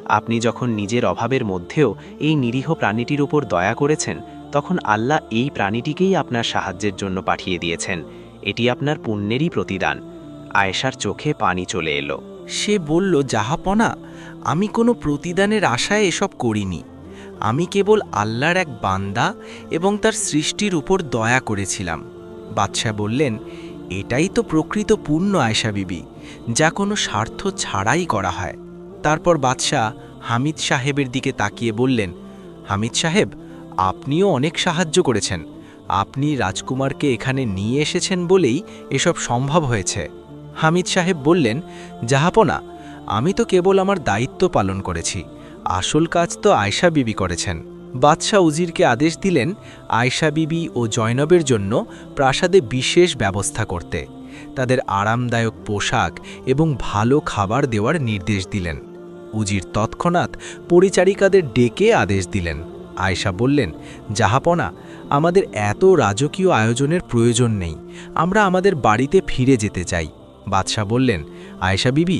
আপনি যখন নিজের অভাবের মধ্যেও এই নিরীহ প্রাণীটির উপর দয়া করেছেন, তখন আল্লাহ এই প্রাণীটিকেই আপনার সাহায্যের জন্য পাঠিয়ে দিয়েছেন। এটি আপনার পুণ্যেরই প্রতিদান। আয়েশার চোখে পানি চলে এলো। সে বলল, জাহাপনা, আমি কোনো প্রতিদানের আশায় এসব করিনি। আমি কেবল আল্লাহর এক বান্দা এবং তার সৃষ্টির উপর দয়া করেছিলাম। বাদশাহ বললেন, এটাই তো প্রকৃত পুণ্য আয়েশা বিবি, যা কোনো স্বার্থ ছাড়াই করা হয়। তারপর বাদশাহ হামিদ সাহেবের দিকে তাকিয়ে বললেন, হামিদ সাহেব, আপনিও অনেক সাহায্য করেছেন। আপনি রাজকুমারকে এখানে নিয়ে এসেছেন বলেই এসব সম্ভব হয়েছে। হামিদ সাহেব বললেন, জাহাপনা, আমি তো কেবল আমার দায়িত্ব পালন করেছি। আসল কাজ তো আয়েশা বিবি করেছেন। বাদশাহ উজিরকে আদেশ দিলেন আয়েশা বিবি ও জয়নবের জন্য প্রাসাদে বিশেষ ব্যবস্থা করতে। তাদের আরামদায়ক পোশাক এবং ভালো খাবার দেওয়ার নির্দেশ দিলেন। উজির তৎক্ষণাৎ পরিচারিকাদের ডেকে আদেশ দিলেন। আয়েশা বললেন, জাহাপনা, আমাদের এত রাজকীয় আয়োজনের প্রয়োজন নেই। আমরা আমাদের বাড়িতে ফিরে যেতে চাই। বাদশাহ বললেন, আয়েশা বিবি,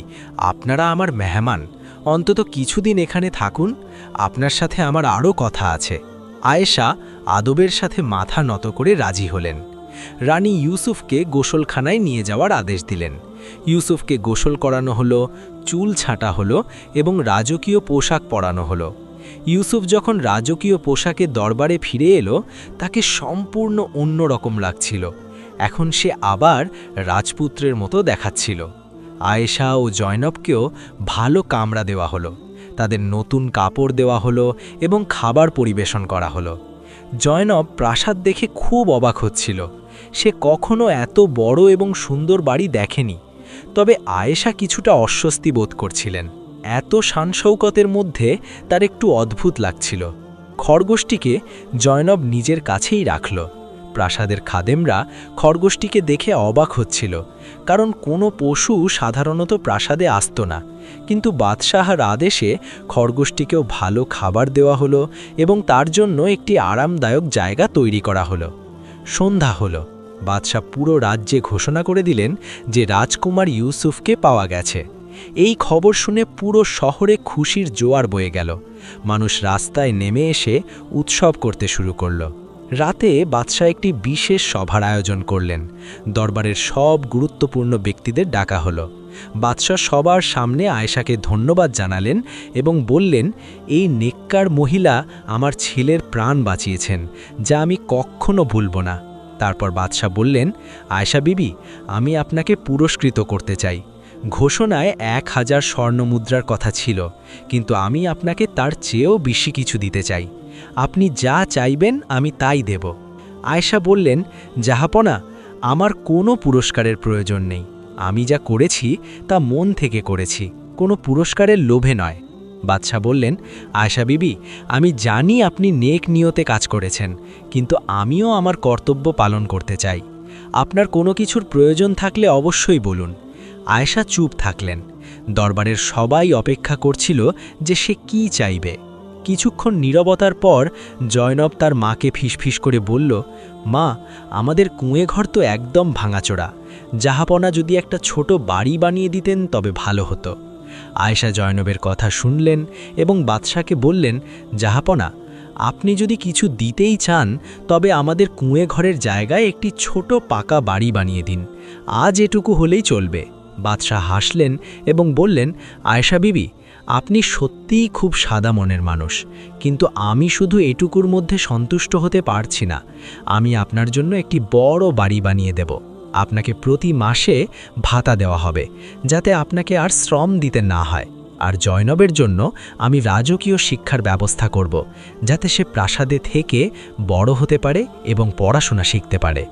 আপনারা আমার মেহমান, অন্তত কিছুদিন এখানে থাকুন। আপনার সাথে আমার আরও কথা আছে। আয়েশা আদবের সাথে মাথা নত করে রাজি হলেন। রানী ইউসুফকে গোসলখানায় নিয়ে যাওয়ার আদেশ দিলেন। ইউসুফকে গোসল করানো হলো, চুল ছাঁটা হলো এবং রাজকীয় পোশাক পরানো হলো। ইউসুফ যখন রাজকীয় পোশাকে দরবারে ফিরে এলো, তাকে সম্পূর্ণ অন্যরকম লাগছিল। এখন সে আবার রাজপুত্রের মতো দেখাচ্ছিল। আয়েশা ও জয়নবকেও ভালো কামরা দেওয়া হলো, তাদের নতুন কাপড় দেওয়া হলো এবং খাবার পরিবেশন করা হলো। জয়নব প্রাসাদ দেখে খুব অবাক হচ্ছিল। সে কখনো এত বড় এবং সুন্দর বাড়ি দেখেনি। তবে আয়েশা কিছুটা অস্বস্তি বোধ করছিলেন। এত শানশৌকতের মধ্যে তার একটু অদ্ভুত লাগছিল। খরগোশটিকে জয়নব নিজের কাছেই রাখল। প্রাসাদের খাদেমরা খরগোশটিকে দেখে অবাক হচ্ছিল, কারণ কোনো পশু সাধারণত প্রাসাদে আসত না। কিন্তু বাদশাহর আদেশে খরগোশটিকেও ভালো খাবার দেওয়া হলো এবং তার জন্য একটি আরামদায়ক জায়গা তৈরি করা হলো। সন্ধ্যা হলো। বাদশাহ পুরো রাজ্যে ঘোষণা করে দিলেন যে রাজকুমার ইউসুফকে পাওয়া গেছে। এই খবর শুনে পুরো শহরে খুশির জোয়ার বয়ে গেল। মানুষ রাস্তায় নেমে এসে উৎসব করতে শুরু করল। রাতে বাদশাহ একটি বিশেষ সভার আয়োজন করলেন। দরবারের সব গুরুত্বপূর্ণ ব্যক্তিদের ডাকা হলো। বাদশাহ সবার সামনে আয়েশাকে ধন্যবাদ জানালেন এবং বললেন, এই নেককার মহিলা আমার ছেলের প্রাণ বাঁচিয়েছেন, যা আমি কখনো ভুলব না। তারপর বাদশাহ বললেন, আয়েশা বিবি, আমি আপনাকে পুরস্কৃত করতে চাই। ঘোষণায় 1000 স্বর্ণমুদ্রার কথা ছিল, কিন্তু আমি আপনাকে তার চেয়েও বেশি কিছু দিতে চাই। আপনি যা চাইবেন আমি তাই দেব। আয়েশা বললেন, জাহাপনা, আমার কোনো পুরস্কারের প্রয়োজন নেই। আমি যা করেছি তা মন থেকে করেছি, কোনো পুরস্কারের লোভে নয়। বাদশাহ বললেন, আয়েশা বিবি, আমি জানি আপনি নেক নিয়তে কাজ করেছেন, কিন্তু আমিও আমার কর্তব্য পালন করতে চাই। আপনার কোনো কিছুর প্রয়োজন থাকলে অবশ্যই বলুন। আয়েশা চুপ থাকলেন। দরবারের সবাই অপেক্ষা করছিল যে সে কি চাইবে। কিছুক্ষণ নীরবতার পর জয়নব তার মাকে ফিসফিস করে বলল, মা, আমাদের কুঁয়েঘর তো একদম ভাঙাচোরা। জাহাপনা যদি একটা ছোট বাড়ি বানিয়ে দিতেন তবে ভালো হতো। আয়েশা জয়নবের কথা শুনলেন এবং বাদশাকে বললেন, জাহাপনা, আপনি যদি কিছু দিতেই চান তবে আমাদের কুঁয়েঘরের জায়গায় একটি ছোট পাকা বাড়ি বানিয়ে দিন। আজ এটুকু হলেই চলবে। বাদশাহ হাসলেন এবং বললেন, আয়েশা বিবি, আপনি সত্যিই খুব সাদা মনের মানুষ, কিন্তু আমি শুধু এটুকুর মধ্যে সন্তুষ্ট হতে পারছি না। আমি আপনার জন্য একটি বড় বাড়ি বানিয়ে দেব। আপনাকে প্রতি মাসে ভাতা দেওয়া হবে, যাতে আপনাকে আর শ্রম দিতে না হয়। আর জয়নবের জন্য আমি রাজকীয় শিক্ষার ব্যবস্থা করব, যাতে সে প্রাসাদে থেকে বড় হতে পারে এবং পড়াশোনা শিখতে পারে।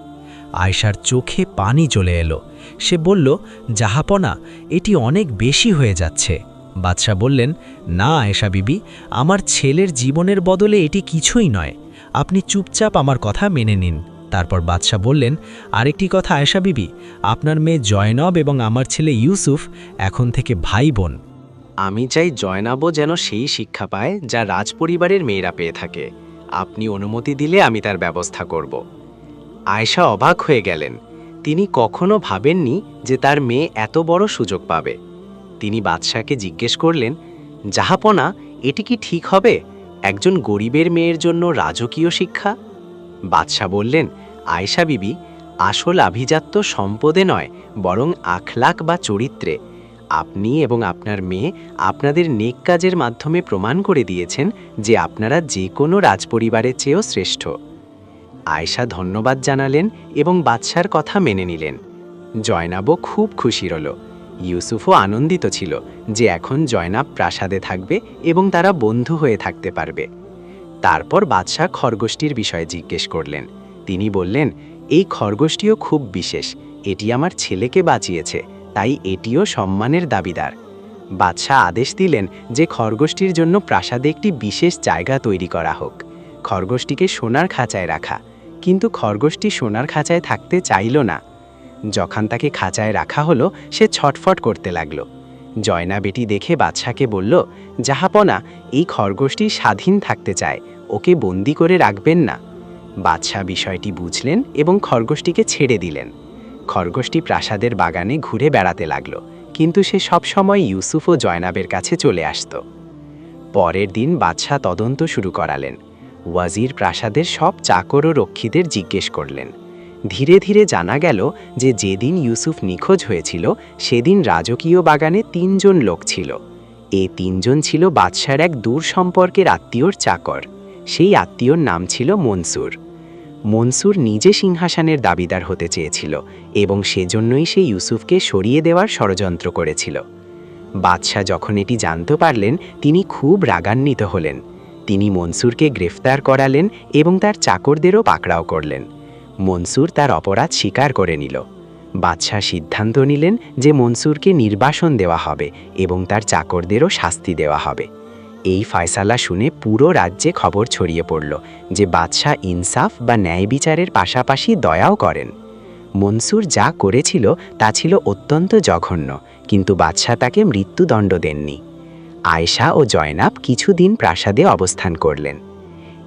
আয়েশার চোখে পানি চলে এলো। সে বলল, জাহাপনা, এটি অনেক বেশি হয়ে যাচ্ছে। বাদশাহ বললেন, না আয়েশা বিবি, আমার ছেলের জীবনের বদলে এটি কিছুই নয়। আপনি চুপচাপ আমার কথা মেনে নিন। তারপর বাদশাহ বললেন, আরেকটি কথা আয়েশা বিবি, আপনার মেয়ে জয়নব এবং আমার ছেলে ইউসুফ এখন থেকে ভাই বোন। আমি চাই জয়নাবও যেন সেই শিক্ষা পায় যা রাজপরিবারের মেয়েরা পেয়ে থাকে। আপনি অনুমতি দিলে আমি তার ব্যবস্থা করব। আয়েশা অবাক হয়ে গেলেন। তিনি কখনো ভাবেননি যে তার মেয়ে এত বড় সুযোগ পাবে। তিনি বাদশাকে জিজ্ঞেস করলেন, জাহাপনা, এটি কি ঠিক হবে, একজন গরিবের মেয়ের জন্য রাজকীয় শিক্ষা? বাদশাহ বললেন, আয়েশা বিবি, আসল আভিজাত্য সম্পদে নয়, বরং আখলাক বা চরিত্রে। আপনি এবং আপনার মেয়ে আপনাদের নেক কাজের মাধ্যমে প্রমাণ করে দিয়েছেন যে আপনারা যে কোনো রাজপরিবারের চেয়েও শ্রেষ্ঠ। আয়েশা ধন্যবাদ জানালেন এবং বাদশার কথা মেনে নিলেন। জয়নাবও খুব খুশি হল। ইউসুফও আনন্দিত ছিল যে এখন জয়নাব প্রাসাদে থাকবে এবং তারা বন্ধু হয়ে থাকতে পারবে। তারপর বাদশাহ খরগোশটির বিষয়ে জিজ্ঞেস করলেন। তিনি বললেন, এই খরগোশটিও খুব বিশেষ। এটি আমার ছেলেকে বাঁচিয়েছে, তাই এটিও সম্মানের দাবিদার। বাদশাহ আদেশ দিলেন যে খরগোশটির জন্য প্রাসাদে একটি বিশেষ জায়গা তৈরি করা হোক। খরগোশটিকে সোনার খাঁচায় রাখা, কিন্তু খরগোশটি সোনার খাঁচায় থাকতে চাইল না। যখন তাকে খাঁচায় রাখা হলো, সে ছটফট করতে লাগল। জয়নাব এটি দেখে বাদশাকে বলল, জাহাপনা, এই খরগোশটি স্বাধীন থাকতে চায়, ওকে বন্দি করে রাখবেন না। বাদশাহ বিষয়টি বুঝলেন এবং খরগোশটিকে ছেড়ে দিলেন। খরগোশটি প্রাসাদের বাগানে ঘুরে বেড়াতে লাগল, কিন্তু সে সবসময় ইউসুফ ও জয়নাবের কাছে চলে আসত। পরের দিন বাদশাহ তদন্ত শুরু করালেন। ওয়াজির প্রাসাদের সব চাকর ও রক্ষীদের জিজ্ঞেস করলেন। ধীরে ধীরে জানা গেল যে যেদিন ইউসুফ নিখোঁজ হয়েছিল সেদিন রাজকীয় বাগানে ৩ জন লোক ছিল। এই ৩ জন ছিল বাদশার এক দূর সম্পর্কের আত্মীয়র চাকর। সেই আত্মীয়র নাম ছিল মনসুর। মনসুর নিজে সিংহাসনের দাবিদার হতে চেয়েছিল এবং সেজন্যই সে ইউসুফকে সরিয়ে দেওয়ার ষড়যন্ত্র করেছিল। বাদশাহ যখন এটি জানতে পারলেন, তিনি খুব রাগান্বিত হলেন। তিনি মনসুরকে গ্রেফতার করালেন এবং তার চাকরদেরও পাকড়াও করলেন। মনসুর তার অপরাধ স্বীকার করে নিল। বাদশাহ সিদ্ধান্ত নিলেন যে মনসুরকে নির্বাসন দেওয়া হবে এবং তার চাকরদেরও শাস্তি দেওয়া হবে। এই ফয়সালা শুনে পুরো রাজ্যে খবর ছড়িয়ে পড়ল যে বাদশাহ ইনসাফ বা ন্যায় বিচারের পাশাপাশি দয়াও করেন। মনসুর যা করেছিল তা ছিল অত্যন্ত জঘন্য, কিন্তু বাদশাহ তাকে মৃত্যুদণ্ড দেননি। আয়েশা ও জয়নাব কিছুদিন প্রাসাদে অবস্থান করলেন।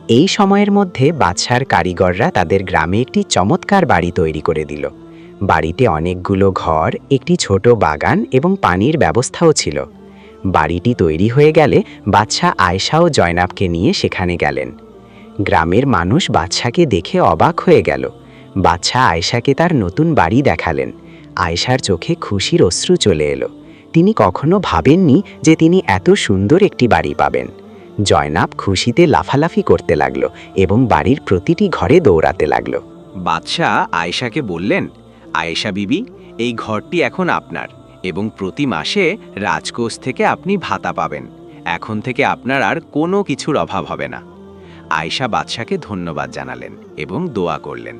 এই সময়ের মধ্যে বাদশার কারিগররা তাদের গ্রামে একটি চমৎকার বাড়ি তৈরি করে দিল। বাড়িতে অনেকগুলো ঘর, একটি ছোট বাগান এবং পানির ব্যবস্থাও ছিল। বাড়িটি তৈরি হয়ে গেলে বাদশাহ আয়েশা ও জয়নাবকে নিয়ে সেখানে গেলেন। গ্রামের মানুষ বাদশাকে দেখে অবাক হয়ে গেল। বাদশাহ আয়েশাকে তার নতুন বাড়ি দেখালেন। আয়েশার চোখে খুশির অশ্রু চলে এলো। তিনি কখনো ভাবেননি যে তিনি এত সুন্দর একটি বাড়ি পাবেন। জয়নাব খুশিতে লাফালাফি করতে লাগলো এবং বাড়ির প্রতিটি ঘরে দৌড়াতে লাগলো। বাদশাহ আয়েশাকে বললেন, আয়েশা বিবি, এই ঘরটি এখন আপনার এবং প্রতি মাসে রাজকোষ থেকে আপনি ভাতা পাবেন। এখন থেকে আপনার আর কোনো কিছুর অভাব হবে না। আয়েশা বাদশাকে ধন্যবাদ জানালেন এবং দোয়া করলেন।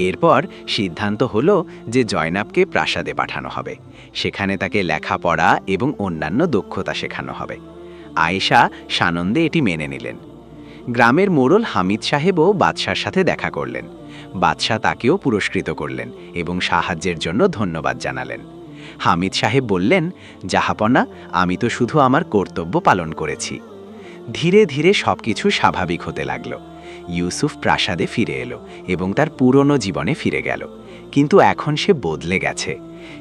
এরপর সিদ্ধান্ত হলো যে জয়নাবকে প্রাসাদে পাঠানো হবে। সেখানে তাকে লেখাপড়া এবং অন্যান্য দক্ষতা শেখানো হবে। আয়েশা সানন্দে এটি মেনে নিলেন। গ্রামের মোড়ল হামিদ সাহেবও বাদশার সাথে দেখা করলেন। বাদশাহ তাকেও পুরস্কৃত করলেন এবং সাহায্যের জন্য ধন্যবাদ জানালেন। হামিদ সাহেব বললেন, জাহাপনা, আমি তো শুধু আমার কর্তব্য পালন করেছি। ধীরে ধীরে সবকিছু স্বাভাবিক হতে লাগল। ইউসুফ প্রাসাদে ফিরে এলো এবং তার পুরনো জীবনে ফিরে গেল। কিন্তু এখন সে বদলে গেছে।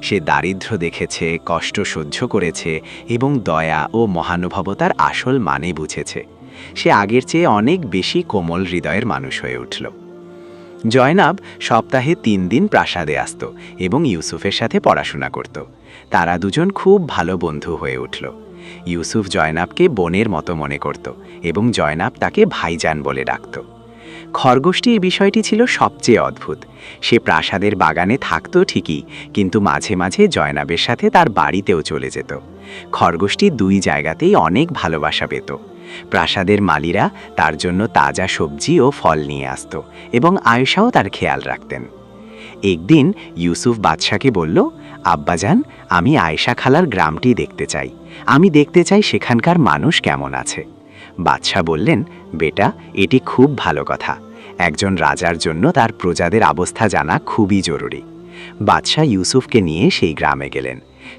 সে দারিদ্র্য দেখেছে, কষ্ট সহ্য করেছে এবং দয়া ও মহানুভবতার আসল মানে বুঝেছে। সে আগের চেয়ে অনেক বেশি কোমল হৃদয়ের মানুষ হয়ে উঠল। জয়নাব সপ্তাহে 3 দিন প্রাসাদে আসত এবং ইউসুফের সাথে পড়াশোনা করত। তারা দুজন খুব ভালো বন্ধু হয়ে উঠল। ইউসুফ জয়নাবকে বোনের মতো মনে করত এবং জয়নাব তাকে ভাইজান বলে ডাকত। খরগোশটির বিষয়টি ছিল সবচেয়ে অদ্ভুত। সে প্রাসাদের বাগানে থাকত ঠিকই, কিন্তু মাঝে মাঝে জয়নাবের সাথে তার বাড়িতেও চলে যেত। খরগোশটি 2 জায়গাতেই অনেক ভালোবাসা পেত। প্রাসাদের মালিরা তার জন্য তাজা সবজি ও ফল নিয়ে আসত এবং আয়েশাও তার খেয়াল রাখতেন। একদিন ইউসুফ বাদশাকে বলল, আব্বাজান, আমি আয়েশা খালার গ্রামটি দেখতে চাই। আমি দেখতে চাই সেখানকার মানুষ কেমন আছে। বাদশা বললেন, বেটা, এটি খুব ভালো কথা। একজন রাজার জন্য তার প্রজাদের অবস্থা জানা খুবই জরুরি। বাদশা ইউসুফকে নিয়ে সেই গ্রামে গেলেন।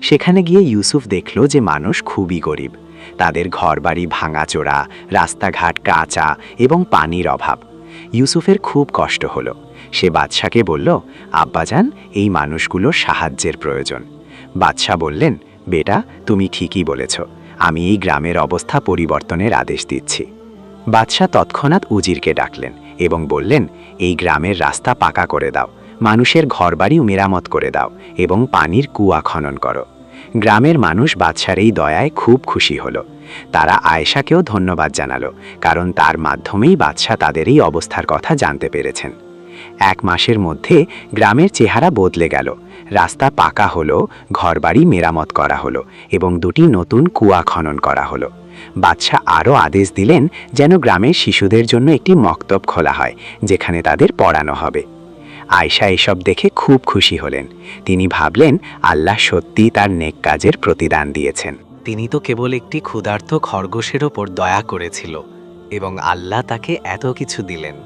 সেখানে গিয়ে ইউসুফ দেখল যে মানুষ খুবই গরিব। তাদের ঘরবাড়ি ভাঙাচোরা, রাস্তাঘাট কাঁচা এবং পানির অভাব। ইউসুফের খুব কষ্ট হলো। সে বাদশাকে বলল, আব্বাজান, এই মানুষগুলোর সাহায্যের প্রয়োজন। বাদশা বললেন, বেটা, তুমি ঠিকই বলেছ। আমি এই গ্রামের অবস্থা পরিবর্তনের আদেশ দিচ্ছি। বাদশা তৎক্ষণাৎ উজিরকে ডাকলেন এবং বললেন, এই গ্রামের রাস্তা পাকা করে দাও, মানুষের ঘরবাড়ি মেরামত করে দাও এবং পানির কুয়া খনন করো। গ্রামের মানুষ বাদশার এই দয়ায় খুব খুশি হলো। তারা আয়েশাকেও ধন্যবাদ জানালো, কারণ তার মাধ্যমেই বাদশা তাদের এই অবস্থার কথা জানতে পেরেছেন। 1 মাসের মধ্যে গ্রামের চেহারা বদলে গেল। রাস্তা পাকা হলো, ঘরবাড়ি মেরামত করা হলো এবং 2টি নতুন কুয়া খনন করা হলো। বাদশা আরও আদেশ দিলেন যেন গ্রামের শিশুদের জন্য একটি মক্তব খোলা হয়, যেখানে তাদের পড়ানো হবে। আয়েশা এসব দেখে খুব খুশি হলেন। তিনি ভাবলেন, আল্লাহ সত্যি তার নেক কাজের প্রতিদান দিয়েছেন। তিনি তো কেবল একটি ক্ষুধার্ত খরগোশের ওপর দয়া করেছিল এবং আল্লাহ তাকে এত কিছু দিলেন।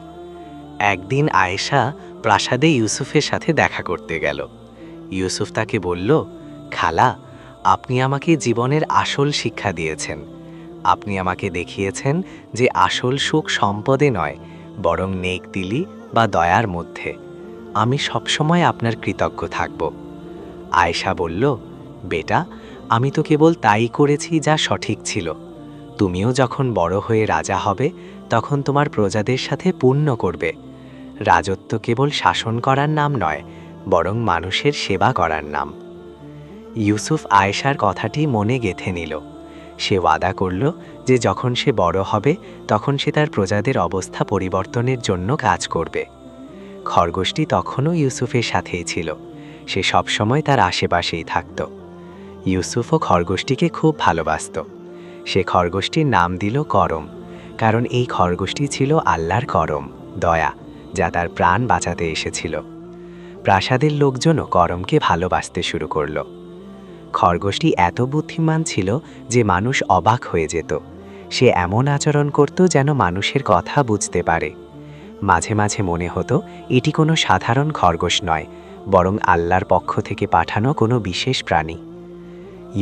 একদিন আয়েশা প্রাসাদে ইউসুফের সাথে দেখা করতে গেল। ইউসুফ তাকে বলল, খালা, আপনি আমাকে জীবনের আসল শিক্ষা দিয়েছেন। আপনি আমাকে দেখিয়েছেন যে আসল সুখ সম্পদে নয়, বরং নেকদিলি বা দয়ার মধ্যে। আমি সবসময় আপনার কৃতজ্ঞ থাকব। আয়েশা বলল, বেটা, আমি তো কেবল তাই করেছি যা সঠিক ছিল। তুমিও যখন বড় হয়ে রাজা হবে, তখন তোমার প্রজাদের সাথে পুণ্য করবে। রাজত্ব কেবল শাসন করার নাম নয়, বরং মানুষের সেবা করার নাম। ইউসুফ আয়েশার কথাটি মনে গেঁথে নিল। সে ওয়াদা করল যে যখন সে বড় হবে, তখন সে তার প্রজাদের অবস্থা পরিবর্তনের জন্য কাজ করবে। খরগোশটি তখনও ইউসুফের সাথেই ছিল। সে সবসময় তার আশেপাশেই থাকত। ইউসুফও খরগোশটিকে খুব ভালোবাসত। সে খরগোশটির নাম দিল করম, কারণ এই খরগোশটি ছিল আল্লাহর করম, দয়া, যা তার প্রাণ বাঁচাতে এসেছিল। প্রাসাদের লোকজনও করমকে ভালোবাসতে শুরু করল। খরগোশটি এত বুদ্ধিমান ছিল যে মানুষ অবাক হয়ে যেত। সে এমন আচরণ করত যেন মানুষের কথা বুঝতে পারে। মাঝে মাঝে মনে হতো এটি কোনো সাধারণ খরগোশ নয়, বরং আল্লাহর পক্ষ থেকে পাঠানো কোনো বিশেষ প্রাণী।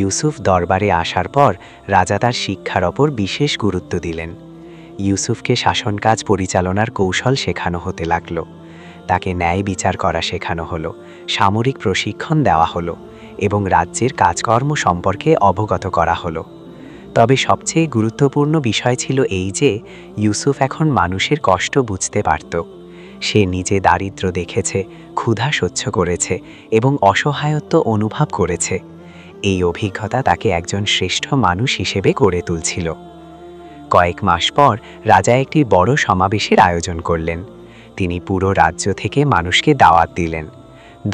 ইউসুফ দরবারে আসার পর রাজা তার শিক্ষার ওপর বিশেষ গুরুত্ব দিলেন। ইউসুফকে শাসন কাজ পরিচালনার কৌশল শেখানো হতে লাগল। তাকে ন্যায় বিচার করা শেখানো হলো, সামরিক প্রশিক্ষণ দেওয়া হলো এবং রাজ্যের কাজকর্ম সম্পর্কে অবগত করা হলো। তবে সবচেয়ে গুরুত্বপূর্ণ বিষয় ছিল এই যে ইউসুফ এখন মানুষের কষ্ট বুঝতে পারত। সে নিজে দারিদ্র্য দেখেছে, ক্ষুধা সহ্য করেছে এবং অসহায়ত্ব অনুভব করেছে। এই অভিজ্ঞতা তাকে একজন শ্রেষ্ঠ মানুষ হিসেবে গড়ে তুলছিল। কয়েক মাস পর রাজা একটি বড় সমাবেশের আয়োজন করলেন। তিনি পুরো রাজ্য থেকে মানুষকে দাওয়াত দিলেন।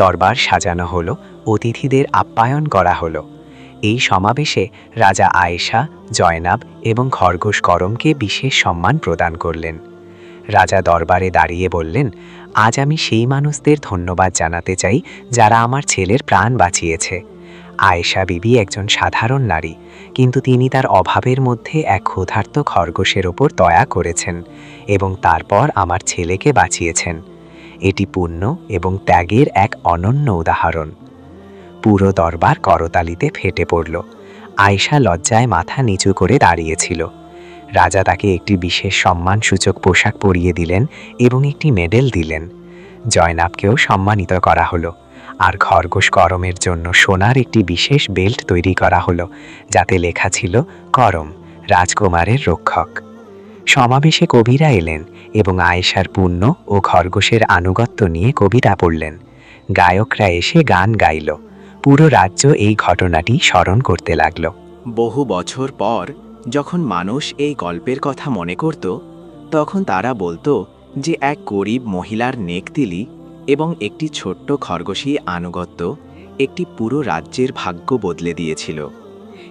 দরবার সাজানো হলো, অতিথিদের আপ্যায়ন করা হলো। এই সমাবেশে রাজা আয়েশা, জয়নাব এবং খরগোশ করমকে বিশেষ সম্মান প্রদান করলেন। রাজা দরবারে দাঁড়িয়ে বললেন, আজ আমি সেই মানুষদের ধন্যবাদ জানাতে চাই যারা আমার ছেলের প্রাণ বাঁচিয়েছে। আয়েশা বিবি একজন সাধারণ নারী, কিন্তু তিনি তার অভাবের মধ্যে এক ক্ষুধার্ত খরগোশের ওপর দয়া করেছেন এবং তারপর আমার ছেলেকে বাঁচিয়েছেন। এটি পুণ্য এবং ত্যাগের এক অনন্য উদাহরণ। পুরো দরবার করতালিতে ফেটে পড়ল। আয়েশা লজ্জায় মাথা নিচু করে দাঁড়িয়েছিল। রাজা তাকে একটি বিশেষ সম্মানসূচক পোশাক পরিয়ে দিলেন এবং একটি মেডেল দিলেন। জয়নাবকেও সম্মানিত করা হলো, আর খরগোশ করমের জন্য সোনার একটি বিশেষ বেল্ট তৈরি করা হলো, যাতে লেখা ছিল করম, রাজকুমারের রক্ষক। সমাবেশে কবিরা এলেন এবং আয়েশার পুণ্য ও খরগোশের আনুগত্য নিয়ে কবিতা পড়লেন। গায়করা এসে গান গাইল। পুরো রাজ্য এই ঘটনাটি স্মরণ করতে লাগল। বহু বছর পর যখন মানুষ এই গল্পের কথা মনে করত, তখন তারা বলতো যে এক গরিব মহিলার নেকতিলি এবং একটি ছোট্ট খরগোশী আনুগত্য একটি পুরো রাজ্যের ভাগ্য বদলে দিয়েছিল।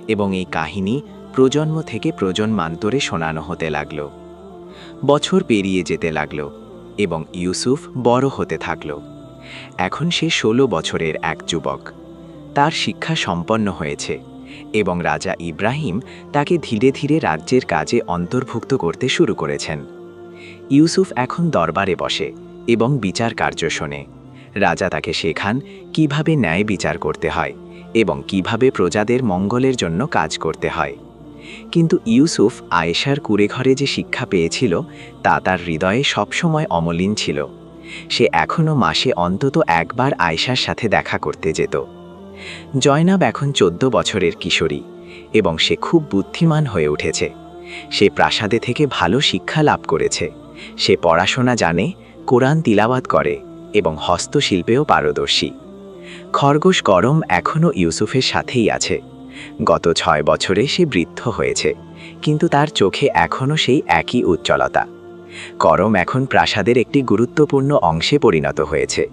এবং এই কাহিনী প্রজন্ম থেকে প্রজন্মান্তরে শোনানো হতে লাগল। বছর পেরিয়ে যেতে লাগল এবং ইউসুফ বড় হতে থাকল। এখন সে 16 বছরের এক যুবক। তার শিক্ষা সম্পন্ন হয়েছে এবং রাজা ইব্রাহিম তাকে ধীরে ধীরে রাজ্যের কাজে অন্তর্ভুক্ত করতে শুরু করেছেন। ইউসুফ এখন দরবারে বসে এবং বিচার কার্য শোনে। রাজা তাকে শেখান কিভাবে ন্যায় বিচার করতে হয় এবং কিভাবে প্রজাদের মঙ্গলের জন্য কাজ করতে হয়। কিন্তু ইউসুফ আয়েশার কুঁড়েঘরে যে শিক্ষা পেয়েছিল তা তার হৃদয়ে সবসময় অমলিন ছিল। সে এখনও মাসে অন্তত একবার আয়েশার সাথে দেখা করতে যেত। জয়নাব এখন 14 বছরের কিশোরী এবং সে খুব বুদ্ধিমান হয়ে উঠেছে। সে প্রাসাদে থেকে ভালো শিক্ষা লাভ করেছে। সে পড়াশোনা জানে, কোরআন তিলাওয়াত করে এবং হস্তশিল্পেও পারদর্শী। খরগোশ করম এখনও ইউসুফের সাথেই আছে। গত 6 বছরে সে বৃদ্ধ হয়েছে, কিন্তু তার চোখে এখনও সেই একই উজ্জ্বলতা। করম এখন প্রাসাদের একটি গুরুত্বপূর্ণ অংশে পরিণত হয়েছে।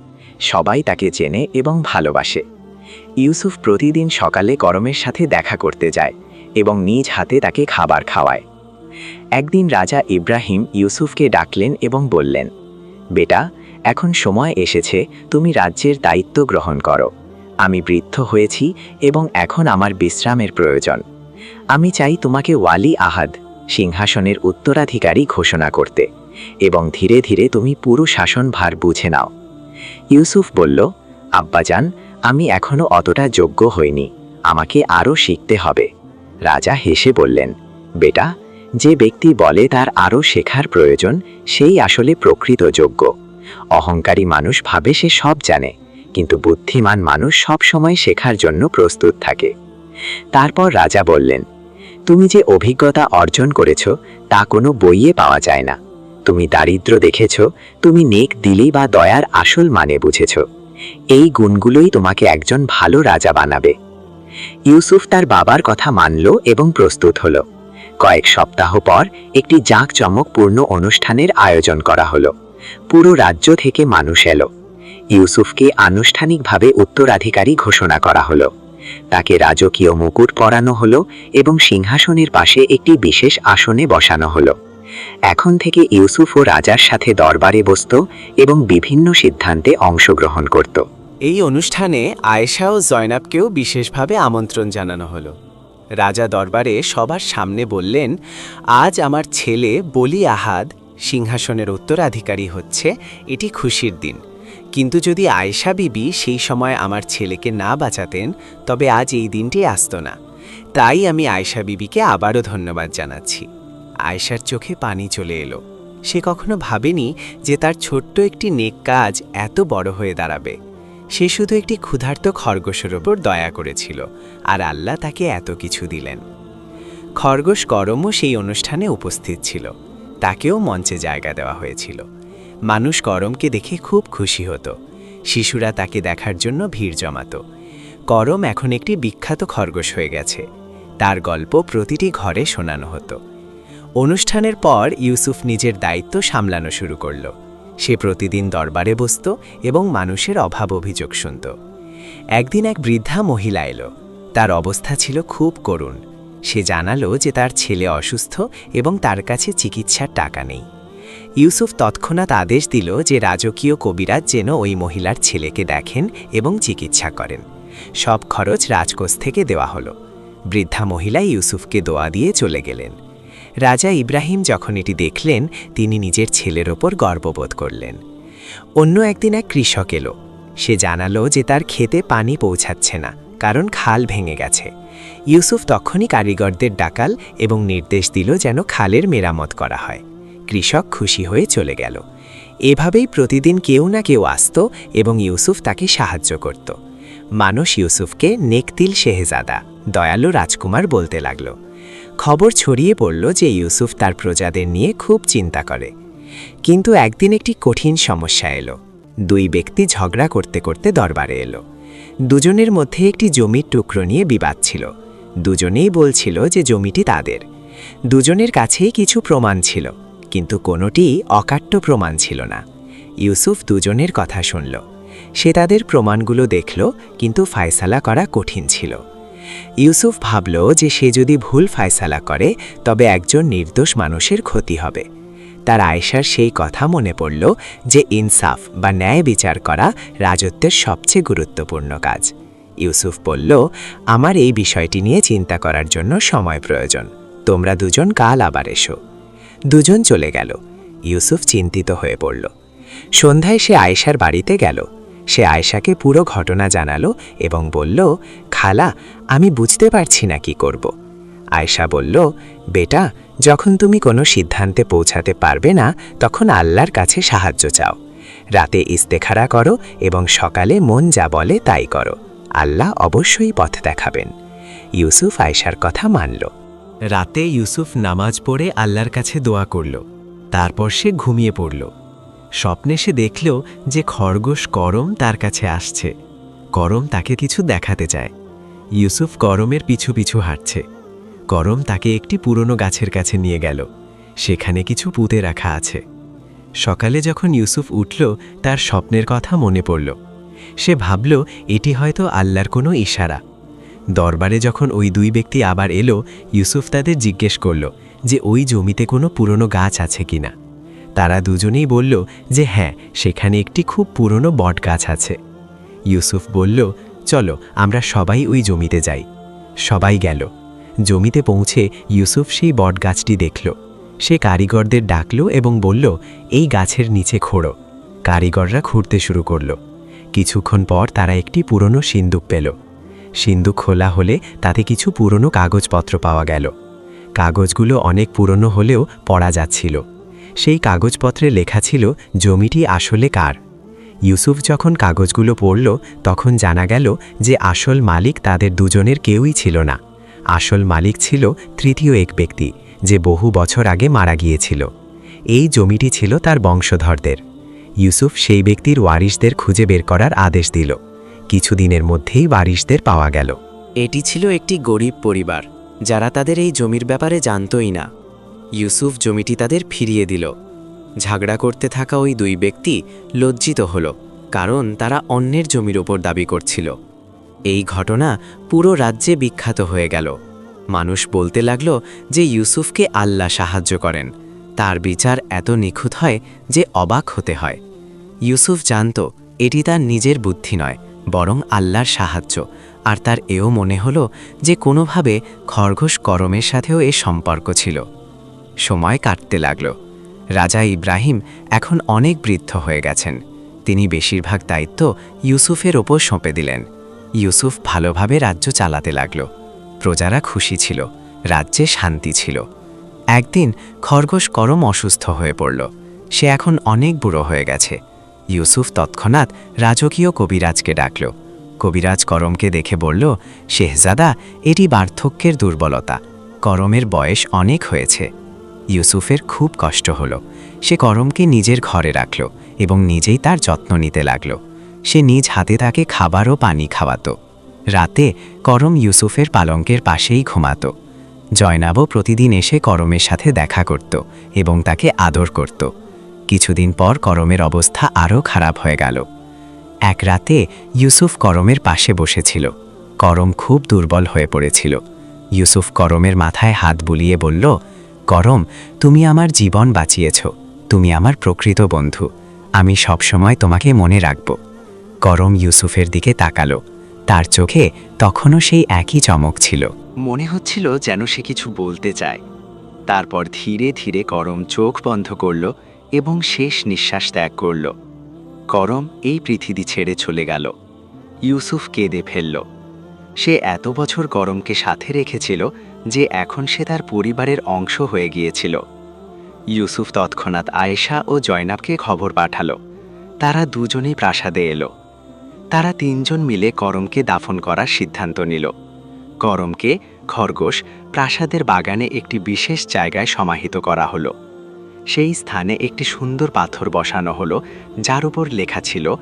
সবাই তাকে চেনে এবং ভালোবাসে। ইউসুফ প্রতিদিন সকালে করমের সাথে দেখা করতে যায় এবং নিজ হাতে তাকে খাবার খাওয়ায়। একদিন রাজা ইব্রাহিম ইউসুফকে ডাকলেন এবং বললেন, বেটা, এখন সময় এসেছে তুমি রাজ্যের দায়িত্ব গ্রহণ করো। আমি বৃদ্ধ হয়েছি এবং এখন আমার বিশ্রামের প্রয়োজন। আমি চাই তোমাকে ওয়ালি আহাদ, সিংহাসনের উত্তরাধিকারী ঘোষণা করতে এবং ধীরে ধীরে তুমি পুরো শাসনভার বুঝে নাও। ইউসুফ বলল, আব্বাজান, আমি এখনও অতটা যোগ্য হইনি, আমাকে আরও শিখতে হবে। রাজা হেসে বললেন, বেটা, যে ব্যক্তি বলে তার আরও শেখার প্রয়োজন সেই আসলে প্রকৃত যোগ্য। অহংকারী মানুষ ভাবে সে সব জানে, কিন্তু বুদ্ধিমান মানুষ সব সময় শেখার জন্য প্রস্তুত থাকে। তারপর রাজা বললেন, তুমি যে অভিজ্ঞতা অর্জন করেছ তা কোনো বইয়ে পাওয়া যায় না। তুমি দারিদ্র্য দেখেছ, তুমি নেক দিলি বা দয়ার আসল মানে বুঝেছ। এই গুণগুলোই তোমাকে একজন ভালো রাজা বানাবে। ইউসুফ তার বাবার কথা মানল এবং প্রস্তুত হল। কয়েক সপ্তাহ পর একটি জাঁকজমকপূর্ণ অনুষ্ঠানের আয়োজন করা হলো। পুরো রাজ্য থেকে মানুষ এলো। ইউসুফকে আনুষ্ঠানিকভাবে উত্তরাধিকারী ঘোষণা করা হলো। তাকে রাজকীয় মুকুট পরানো হলো এবং সিংহাসনের পাশে একটি বিশেষ আসনে বসানো হলো। এখন থেকে ইউসুফও রাজার সাথে দরবারে বসত এবং বিভিন্ন সিদ্ধান্তে অংশগ্রহণ করত। এই অনুষ্ঠানে আয়েশা ও জয়নাবকেও বিশেষভাবে আমন্ত্রণ জানানো হলো। রাজা দরবারে সবার সামনে বললেন, আজ আমার ছেলে বলি আহাদ সিংহাসনের উত্তরাধিকারী হচ্ছে, এটি খুশির দিন। কিন্তু যদি আয়েশা বিবি সেই সময় আমার ছেলেকে না বাঁচাতেন, তবে আজ এই দিনটি আসতো না। তাই আমি আয়েশা বিবিকে আবারও ধন্যবাদ জানাচ্ছি। আয়েশার চোখে পানি চলে এলো। সে কখনো ভাবেনি যে তার ছোট্ট একটি নেক কাজ এত বড় হয়ে দাঁড়াবে। সে শুধু একটি ক্ষুধার্ত খরগোশের ওপর দয়া করেছিল, আর আল্লাহ তাকে এত কিছু দিলেন। খরগোশ করমও সেই অনুষ্ঠানে উপস্থিত ছিল। তাকেও মঞ্চে জায়গা দেওয়া হয়েছিল। মানুষ করমকে দেখে খুব খুশি হতো। শিশুরা তাকে দেখার জন্য ভিড় জমাতো। করম এখন একটি বিখ্যাত খরগোশ হয়ে গেছে। তার গল্প প্রতিটি ঘরে শোনানো হতো। অনুষ্ঠানের পর ইউসুফ নিজের দায়িত্ব সামলানো শুরু করল। সে প্রতিদিন দরবারে বসত এবং মানুষের অভাব অভিযোগ শুনত। একদিন এক বৃদ্ধা মহিলা এলো। তার অবস্থা ছিল খুব করুণ। সে জানালো যে তার ছেলে অসুস্থ এবং তার কাছে চিকিৎসার টাকা নেই। ইউসুফ তৎক্ষণাৎ আদেশ দিল যে রাজকীয় কবিরাজ যেন ওই মহিলার ছেলেকে দেখেন এবং চিকিৎসা করেন। সব খরচ রাজকোষ থেকে দেওয়া হলো। বৃদ্ধা মহিলা ইউসুফকে দোয়া দিয়ে চলে গেলেন। রাজা ইব্রাহিম যখন এটি দেখলেন, তিনি নিজের ছেলের ওপর গর্ববোধ করলেন। অন্য একদিন এক কৃষক এলো। সে জানালো যে তার ক্ষেতে পানি পৌঁছাচ্ছে না, কারণ খাল ভেঙে গেছে। ইউসুফ তখনই কারিগরদের ডাকাল এবং নির্দেশ দিল যেন খালের মেরামত করা হয়। কৃষক খুশি হয়ে চলে গেল। এভাবেই প্রতিদিন কেউ না কেউ আসত এবং ইউসুফ তাকে সাহায্য করত। মানুষ ইউসুফকে নেকতিল শেহজাদা, দয়ালু রাজকুমার বলতে লাগল। খবর ছড়িয়ে পড়ল যে ইউসুফ তার প্রজাদের নিয়ে খুব চিন্তা করে। কিন্তু একদিন একটি কঠিন সমস্যা এলো। দুই ব্যক্তি ঝগড়া করতে করতে দরবারে এলো। দুজনের মধ্যে একটি জমির টুকরো নিয়ে বিবাদ ছিল। দুজনেই বলছিল যে জমিটি তাদের। দুজনের কাছেই কিছু প্রমাণ ছিল, কিন্তু কোনোটিই অকাট্য প্রমাণ ছিল না। ইউসুফ দুজনের কথা শুনল। সে তাদের প্রমাণগুলো দেখল, কিন্তু ফায়সালা করা কঠিন ছিল। ইউসুফ ভাবল যে সে যদি ভুল ফায়সালা করে তবে একজন নির্দোষ মানুষের ক্ষতি হবে। তার আয়েশার সেই কথা মনে পড়ল যে ইনসাফ বা ন্যায় বিচার করা রাজত্বের সবচেয়ে গুরুত্বপূর্ণ কাজ। ইউসুফ বলল, আমার এই বিষয়টি নিয়ে চিন্তা করার জন্য সময় প্রয়োজন। তোমরা দুজন কাল আবার এসো। দুজন চলে গেল। ইউসুফ চিন্তিত হয়ে পড়ল। সন্ধ্যায় সে আয়েশার বাড়িতে গেল। সে আয়েশাকে পুরো ঘটনা জানালো এবং বলল, খালা, আমি বুঝতে পারছি না কি করব। আয়েশা বলল, বেটা, যখন তুমি কোনো সিদ্ধান্তে পৌঁছাতে পারবে না তখন আল্লাহর কাছে সাহায্য চাও। রাতে ইস্তেখারা করো এবং সকালে মন যা বলে তাই করো। আল্লাহ অবশ্যই পথ দেখাবেন। ইউসুফ আয়েশার কথা মানল। রাতে ইউসুফ নামাজ পড়ে আল্লাহর কাছে দোয়া করল। তারপর সে ঘুমিয়ে পড়ল। স্বপ্নে সে দেখল যে খরগোশ করম তার কাছে আসছে। করম তাকে কিছু দেখাতে চায়। ইউসুফ করমের পিছু পিছু হাঁটছে। করম তাকে একটি পুরনো গাছের কাছে নিয়ে গেল। সেখানে কিছু পুঁতে রাখা আছে। সকালে যখন ইউসুফ উঠল, তার স্বপ্নের কথা মনে পড়ল। সে ভাবল এটি হয়তো আল্লাহর কোনো ইশারা। দরবারে যখন ওই দুই ব্যক্তি আবার এলো, ইউসুফ তাদের জিজ্ঞেস করল যে ওই জমিতে কোনো পুরনো গাছ আছে কিনা। তারা দুজনেই বলল যে হ্যাঁ, সেখানে একটি খুব পুরনো বট গাছ আছে। ইউসুফ বলল, চলো আমরা সবাই ওই জমিতে যাই। সবাই গেল। জমিতে পৌঁছে ইউসুফ সেই বট গাছটি দেখল। সে কারিগরদের ডাকল এবং বলল, এই গাছের নিচে খোঁড়ো। কারিগররা খুঁড়তে শুরু করল। কিছুক্ষণ পর তারা একটি পুরনো সিন্দুক পেল। সিন্দুক খোলা হলে তাতে কিছু পুরনো কাগজপত্র পাওয়া গেল। কাগজগুলো অনেক পুরনো হলেও পড়া যাচ্ছিল। সেই কাগজপত্রে লেখা ছিল জমিটি আসলে কার। ইউসুফ যখন কাগজগুলো পড়ল, তখন জানা গেল যে আসল মালিক তাদের দুজনের কেউই ছিল না। আসল মালিক ছিল তৃতীয় এক ব্যক্তি, যে বহু বছর আগে মারা গিয়েছিল। এই জমিটি ছিল তার বংশধরদের। ইউসুফ সেই ব্যক্তির ওয়ারিশদের খুঁজে বের করার আদেশ দিল। কিছুদিনের মধ্যেই ওয়ারিশদের পাওয়া গেল। এটি ছিল একটি গরিব পরিবার, যারা তাদের এই জমির ব্যাপারে জানতই না। ইউসুফ জমিটি তাদের ফিরিয়ে দিল। ঝগড়া করতে থাকা ওই দুই ব্যক্তি লজ্জিত হল, কারণ তারা অন্যের জমির ওপর দাবি করছিল। এই ঘটনা পুরো রাজ্যে বিখ্যাত হয়ে গেল। মানুষ বলতে লাগল যে ইউসুফকে আল্লাহ সাহায্য করেন। তার বিচার এত নিখুঁত হয় যে অবাক হতে হয়। ইউসুফ জানত এটি তার নিজের বুদ্ধি নয়, বরং আল্লাহর সাহায্য। আর তার এও মনে হলো যে কোনোভাবে খরগোশ করমের সাথেও এ সম্পর্ক ছিল। সময় কাটতে লাগল। রাজা ইব্রাহিম এখন অনেক বৃদ্ধ হয়ে গেছেন। তিনি বেশিরভাগ দায়িত্ব ইউসুফের ওপর সঁপে দিলেন। ইউসুফ ভালোভাবে রাজ্য চালাতে লাগল। প্রজারা খুশি ছিল, রাজ্যে শান্তি ছিল। একদিন খরগোশ করম অসুস্থ হয়ে পড়ল। সে এখন অনেক বুড়ো হয়ে গেছে। ইউসুফ তৎক্ষণাৎ রাজকীয় কবিরাজকে ডাকল। কবিরাজ করমকে দেখে বলল, শেহজাদা, এটি বার্ধক্যের দুর্বলতা। করমের বয়স অনেক হয়েছে। ইউসুফের খুব কষ্ট হলো। সে করমকে নিজের ঘরে রাখল এবং নিজেই তার যত্ন নিতে লাগল। সে নিজ হাতে তাকে খাবার ও পানি খাওয়াত। রাতে করম ইউসুফের পালঙ্কের পাশেই ঘুমাত। জয়নাবও প্রতিদিন এসে করমের সাথে দেখা করত এবং তাকে আদর করত। কিছুদিন পর করমের অবস্থা আরও খারাপ হয়ে গেল। এক রাতে ইউসুফ করমের পাশে বসেছিল। করম খুব দুর্বল হয়ে পড়েছিল। ইউসুফ করমের মাথায় হাত বুলিয়ে বলল, করম, তুমি আমার জীবন বাঁচিয়েছ। তুমি আমার প্রকৃত বন্ধু, আমি সবসময় তোমাকে মনে রাখব। করম ইউসুফের দিকে তাকালো। তার চোখে তখনও সেই একই চমক ছিল। মনে হচ্ছিল যেন সে কিছু বলতে চায়। তারপর ধীরে ধীরে করম চোখ বন্ধ করল এবং শেষ নিঃশ্বাস ত্যাগ করল। করম এই পৃথিবী ছেড়ে চলে গেল। ইউসুফ কেঁদে ফেলল। সে এত বছর করমকে সাথে রেখেছিল যে এখন সে তার পরিবারের অংশ হয়ে গিয়েছিল। ইউসুফ তৎক্ষণাৎ আয়েশা ও জয়নাবকে খবর পাঠালো। তারা দুজনেই প্রাসাদে এলো। তারা তিনজন মিলে করমকে দাফন করার সিদ্ধান্ত নিল। করমকে খরগোশ প্রাসাদের বাগানে একটি বিশেষ জায়গায় সমাহিত করা হলো। সেই স্থানে একটি সুন্দর পাথর বসানো হলো, যার উপর লেখা ছিল,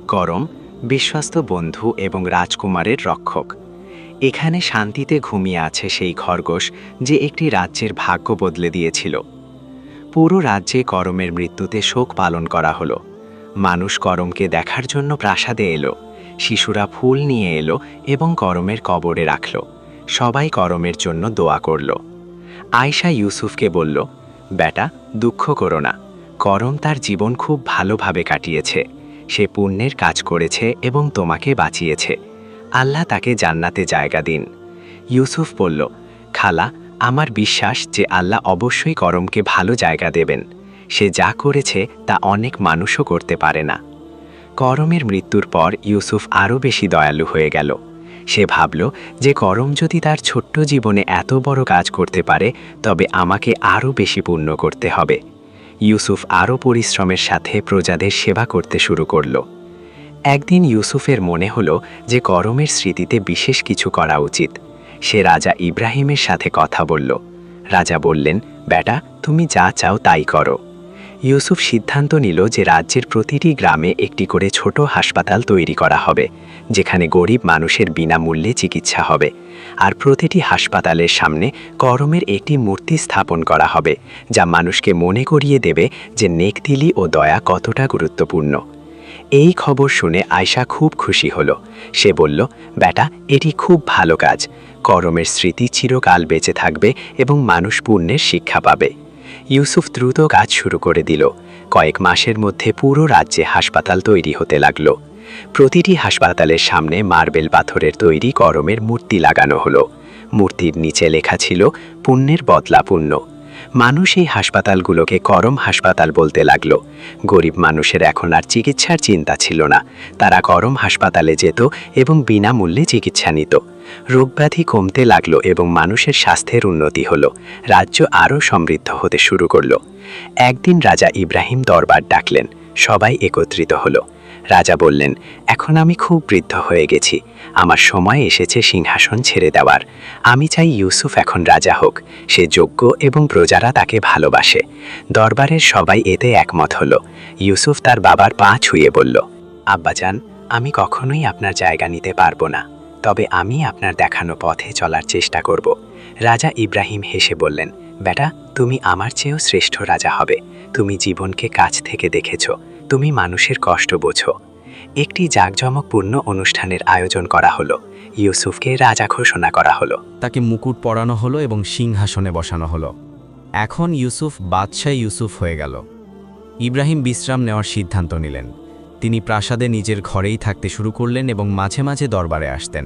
করম বিশ্বস্ত বন্ধু এবং রাজকুমারের রক্ষক। এখানে শান্তিতে ঘুমিয়ে আছে সেই খরগোশ যে একটি রাজ্যের ভাগ্য বদলে দিয়েছিল। পুরো রাজ্যে করমের মৃত্যুতে শোক পালন করা হলো। মানুষ করমকে দেখার জন্য প্রাসাদে এলো। শিশুরা ফুল নিয়ে এলো এবং করমের কবরে রাখল। সবাই করমের জন্য দোয়া করল। আয়েশা ইউসুফকে বলল, বেটা, দুঃখ করো না। করম তার জীবন খুব ভালোভাবে কাটিয়েছে। সে পুণ্যের কাজ করেছে এবং তোমাকে বাঁচিয়েছে। আল্লাহ তাকে জান্নাতে জায়গা দিন। ইউসুফ বলল, খালা, আমার বিশ্বাস যে আল্লাহ অবশ্যই করমকে ভালো জায়গা দেবেন। সে যা করেছে তা অনেক মানুষও করতে পারে না। করমের মৃত্যুর পর ইউসুফ আরও বেশি দয়ালু হয়ে গেল। সে ভাবল যে করম যদি তার ছোট্ট জীবনে এত বড় কাজ করতে পারে, তবে আমাকে আরও বেশি পুণ্য করতে হবে। ইউসুফ আরও পরিশ্রমের সাথে প্রজাদের সেবা করতে শুরু করল। একদিন ইউসুফের মনে হলো যে করমের স্মৃতিতে বিশেষ কিছু করা উচিত। সে রাজা ইব্রাহিমের সাথে কথা বলল। রাজা বললেন, বেটা, তুমি যা চাও তাই করো। ইউসুফ সিদ্ধান্ত নিল যে রাজ্যের প্রতিটি গ্রামে একটি করে ছোট হাসপাতাল তৈরি করা হবে, যেখানে গরিব মানুষের বিনামূল্যে চিকিৎসা হবে। আর প্রতিটি হাসপাতালের সামনে করমের একটি মূর্তি স্থাপন করা হবে, যা মানুষকে মনে করিয়ে দেবে যে নেকদিলি ও দয়া কতটা গুরুত্বপূর্ণ। এই খবর শুনে আয়েশা খুব খুশি হলো। সে বলল, বেটা, এটি খুব ভালো কাজ। করমের স্মৃতি চিরকাল বেঁচে থাকবে এবং মানুষ পুণ্যের শিক্ষা পাবে। ইউসুফ দ্রুত কাজ শুরু করে দিল। কয়েক মাসের মধ্যে পুরো রাজ্যে হাসপাতাল তৈরি হতে লাগল। প্রতিটি হাসপাতালের সামনে মার্বেল পাথরের তৈরি করমের মূর্তি লাগানো হলো। মূর্তির নিচে লেখা ছিল, পুণ্যের বদলা পুণ্য। মানুষ এই হাসপাতালগুলোকে করম হাসপাতাল বলতে লাগলো। গরিব মানুষের এখন আর চিকিৎসার চিন্তা ছিল না। তারা করম হাসপাতালে যেত এবং বিনামূল্যে চিকিৎসা নিত। রোগব্যাধি কমতে লাগলো এবং মানুষের স্বাস্থ্যের উন্নতি হলো। রাজ্য আরও সমৃদ্ধ হতে শুরু করল। একদিন রাজা ইব্রাহিম দরবার ডাকলেন। সবাই একত্রিত হলো। রাজা বললেন, এখন আমি খুব বৃদ্ধ হয়ে গেছি। আমার সময় এসেছে সিংহাসন ছেড়ে দেওয়ার। আমি চাই ইউসুফ এখন রাজা হোক। সে যোগ্য এবং প্রজারা তাকে ভালোবাসে। দরবারের সবাই এতে একমত হলো। ইউসুফ তার বাবার পা ছুঁয়ে বলল, আব্বাজান, আমি কখনোই আপনার জায়গা নিতে পারবো না, তবে আমি আপনার দেখানো পথে চলার চেষ্টা করব। রাজা ইব্রাহিম হেসে বললেন, বেটা, তুমি আমার চেয়েও শ্রেষ্ঠ রাজা হবে। তুমি জীবনকে কাছ থেকে দেখেছ। তুমি মানুষের কষ্ট বোঝো। একটি জাঁকজমকপূর্ণ অনুষ্ঠানের আয়োজন করা হলো। ইউসুফকে রাজা ঘোষণা করা হলো। তাকে মুকুট পরানো হলো এবং সিংহাসনে বসানো হলো। এখন ইউসুফ বাদশাহ ইউসুফ হয়ে গেল। ইব্রাহিম বিশ্রাম নেওয়ার সিদ্ধান্ত নিলেন। তিনি প্রাসাদে নিজের ঘরেই থাকতে শুরু করলেন এবং মাঝে মাঝে দরবারে আসতেন।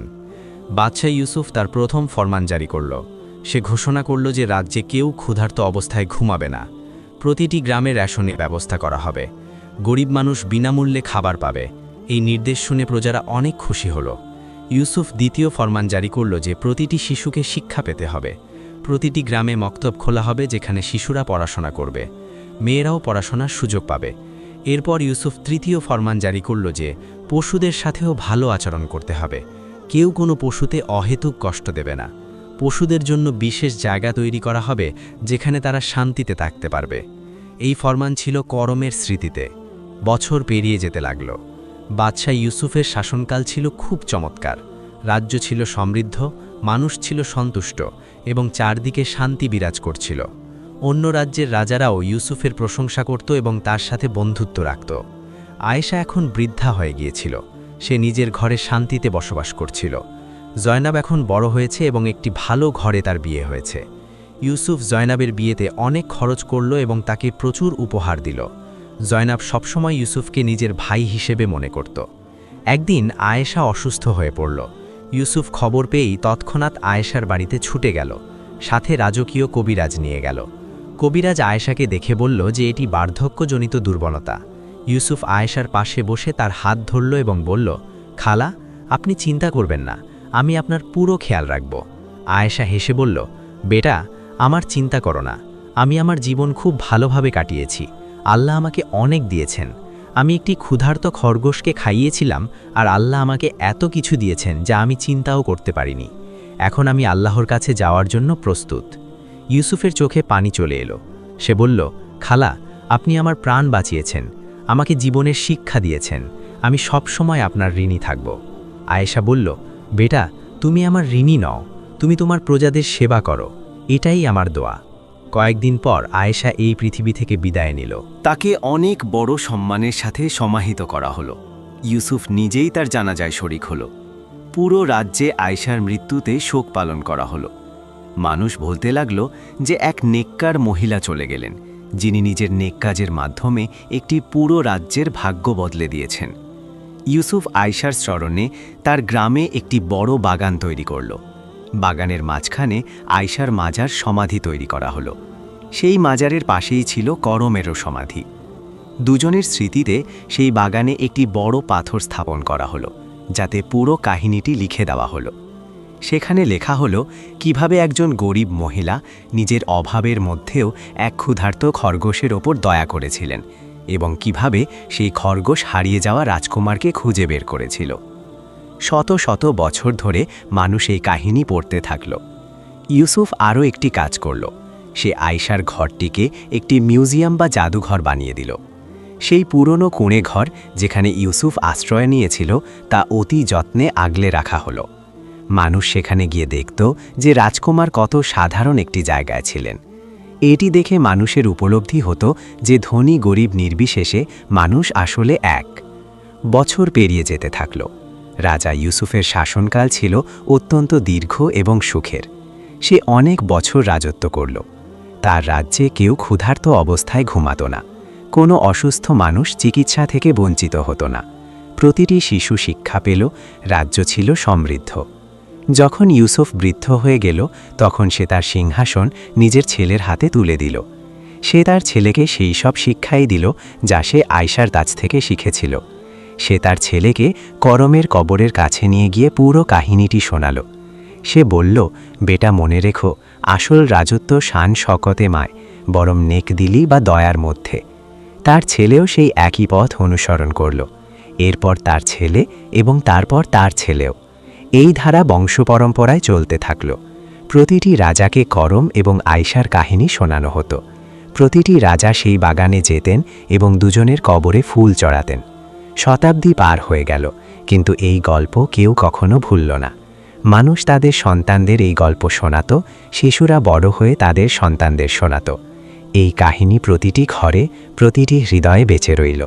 বাদশাহ ইউসুফ তার প্রথম ফরমান জারি করল। সে ঘোষণা করল যে রাজ্যে কেউ ক্ষুধার্ত অবস্থায় ঘুমাবে না। প্রতিটি গ্রামে রেশনের ব্যবস্থা করা হবে। গরিব মানুষ বিনামূল্যে খাবার পাবে। এই নির্দেশ শুনে প্রজারা অনেক খুশি হল। ইউসুফ দ্বিতীয় ফরমান জারি করল যে প্রতিটি শিশুকে শিক্ষা পেতে হবে। প্রতিটি গ্রামে মক্তব খোলা হবে, যেখানে শিশুরা পড়াশোনা করবে। মেয়েরাও পড়াশোনার সুযোগ পাবে। এরপর ইউসুফ তৃতীয় ফরমান জারি করল যে পশুদের সাথেও ভালো আচরণ করতে হবে। কেউ কোনো পশুতে অহেতুক কষ্ট দেবে না। পশুদের জন্য বিশেষ জায়গা তৈরি করা হবে, যেখানে তারা শান্তিতে থাকতে পারবে। এই ফরমান ছিল করমের স্মৃতিতে। বছর পেরিয়ে যেতে লাগল। বাদশাহ ইউসুফের শাসনকাল ছিল খুব চমৎকার। রাজ্য ছিল সমৃদ্ধ, মানুষ ছিল সন্তুষ্ট এবং চারদিকে শান্তি বিরাজ করছিল। অন্য রাজ্যের রাজারাও ইউসুফের প্রশংসা করত এবং তার সাথে বন্ধুত্ব রাখত। আয়েশা এখন বৃদ্ধা হয়ে গিয়েছিল। সে নিজের ঘরে শান্তিতে বসবাস করছিল। জয়নাব এখন বড় হয়েছে এবং একটি ভালো ঘরে তার বিয়ে হয়েছে। ইউসুফ জয়নাবের বিয়েতে অনেক খরচ করল এবং তাকে প্রচুর উপহার দিল। জয়নাব সবসময় ইউসুফকে নিজের ভাই হিসেবে মনে করত। একদিন আয়েশা অসুস্থ হয়ে পড়ল। ইউসুফ খবর পেয়েই তৎক্ষণাৎ আয়েশার বাড়িতে ছুটে গেল, সাথে রাজকীয় কবিরাজ নিয়ে গেল। কবিরাজ আয়েশাকে দেখে বলল যে এটি বার্ধক্যজনিত দুর্বলতা। ইউসুফ আয়েশার পাশে বসে তার হাত ধরল এবং বলল, খালা, আপনি চিন্তা করবেন না, আমি আপনার পুরো খেয়াল রাখব। আয়েশা হেসে বলল, বেটা, আমার চিন্তা করো না, আমি আমার জীবন খুব ভালোভাবে কাটিয়েছি। আল্লাহ আমাকে অনেক দিয়েছেন। আমি একটি ক্ষুধার্ত খরগোশকে খাইয়েছিলাম, আর আল্লাহ আমাকে এত কিছু দিয়েছেন যা আমি চিন্তাও করতে পারিনি। এখন আমি আল্লাহর কাছে যাওয়ার জন্য প্রস্তুত। ইউসুফের চোখে পানি চলে এলো। সে বলল, খালা, আপনি আমার প্রাণ বাঁচিয়েছেন, আমাকে জীবনের শিক্ষা দিয়েছেন, আমি সব সময় আপনার ঋণী থাকব। আয়েশা বলল, বেটা, তুমি আমার ঋণী নও, তুমি তোমার প্রজাদের সেবা করো, এটাই আমার দোয়া। কয়েকদিন পর আয়েশা এই পৃথিবী থেকে বিদায় নিল। তাকে অনেক বড় সম্মানের সাথে সমাহিত করা হলো। ইউসুফ নিজেই তার জানাজায় শরিক হল। পুরো রাজ্যে আয়েশার মৃত্যুতে শোক পালন করা হলো। মানুষ বলতে লাগল যে এক নেককার মহিলা চলে গেলেন, যিনি নিজের নেক কাজের মাধ্যমে একটি পুরো রাজ্যের ভাগ্য বদলে দিয়েছেন। ইউসুফ আয়েশার স্মরণে তার গ্রামে একটি বড় বাগান তৈরি করল। বাগানের মাঝখানে আয়েশার মাজার সমাধি তৈরি করা হলো। সেই মাজারের পাশেই ছিল করমেরও সমাধি। দুজনের স্মৃতিতে সেই বাগানে একটি বড় পাথর স্থাপন করা হলো, যাতে পুরো কাহিনীটি লিখে দেওয়া হলো। সেখানে লেখা হলো কিভাবে একজন গরিব মহিলা নিজের অভাবের মধ্যেও এক ক্ষুধার্ত খরগোশের ওপর দয়া করেছিলেন এবং কিভাবে সেই খরগোশ হারিয়ে যাওয়া রাজকুমারকে খুঁজে বের করেছিল। শত শত বছর ধরে মানুষ এই কাহিনী পড়তে থাকল। ইউসুফ আরও একটি কাজ করল। সে আয়েশার ঘরটিকে একটি মিউজিয়াম বা জাদুঘর বানিয়ে দিল। সেই পুরনো কুঁড়ে ঘর যেখানে ইউসুফ আশ্রয় নিয়েছিল তা অতি যত্নে আগলে রাখা হলো। মানুষ সেখানে গিয়ে দেখত যে রাজকুমার কত সাধারণ একটি জায়গায় ছিলেন। এটি দেখে মানুষের উপলব্ধি হতো যে ধনী গরিব নির্বিশেষে মানুষ আসলে এক। বছর পেরিয়ে যেতে থাকল। রাজা ইউসুফের শাসনকাল ছিল অত্যন্ত দীর্ঘ এবং সুখের। সে অনেক বছর রাজত্ব করল। তার রাজ্যে কেউ ক্ষুধার্ত অবস্থায় ঘুমাত না, কোনো অসুস্থ মানুষ চিকিৎসা থেকে বঞ্চিত হতো না, প্রতিটি শিশু শিক্ষা পেল, রাজ্য ছিল সমৃদ্ধ। যখন ইউসুফ বৃদ্ধ হয়ে গেল তখন সে তার সিংহাসন নিজের ছেলের হাতে তুলে দিল। সে তার ছেলেকে সেই সব শিক্ষাই দিল যা সে আয়েশার কাছ থেকে শিখেছিল। সে তার ছেলেকে করমের কবরের কাছে নিয়ে গিয়ে পুরো কাহিনীটি শোনাল। সে বলল, বেটা, মনে রেখো, আসল রাজত্ব শান শকতে মায়, বরং নেকদিলি বা দয়ার মধ্যে। তার ছেলেও সেই একই পথ অনুসরণ করল। এরপর তার ছেলে এবং তারপর তার ছেলেও। এই ধারা বংশপরম্পরায় চলতে থাকল। প্রতিটি রাজাকে করম এবং আয়েশার কাহিনী শোনানো হতো। প্রতিটি রাজা সেই বাগানে যেতেন এবং দুজনের কবরে ফুল চড়াতেন। শতাব্দী পার হয়ে গেল, কিন্তু এই গল্প কেউ কখনো ভুলল না। মানুষ তাদের সন্তানদের এই গল্প শোনাত, শিশুরা বড় হয়ে তাদের সন্তানদের শোনাত। এই কাহিনী প্রতিটি ঘরে, প্রতিটি হৃদয়ে বেঁচে রইল।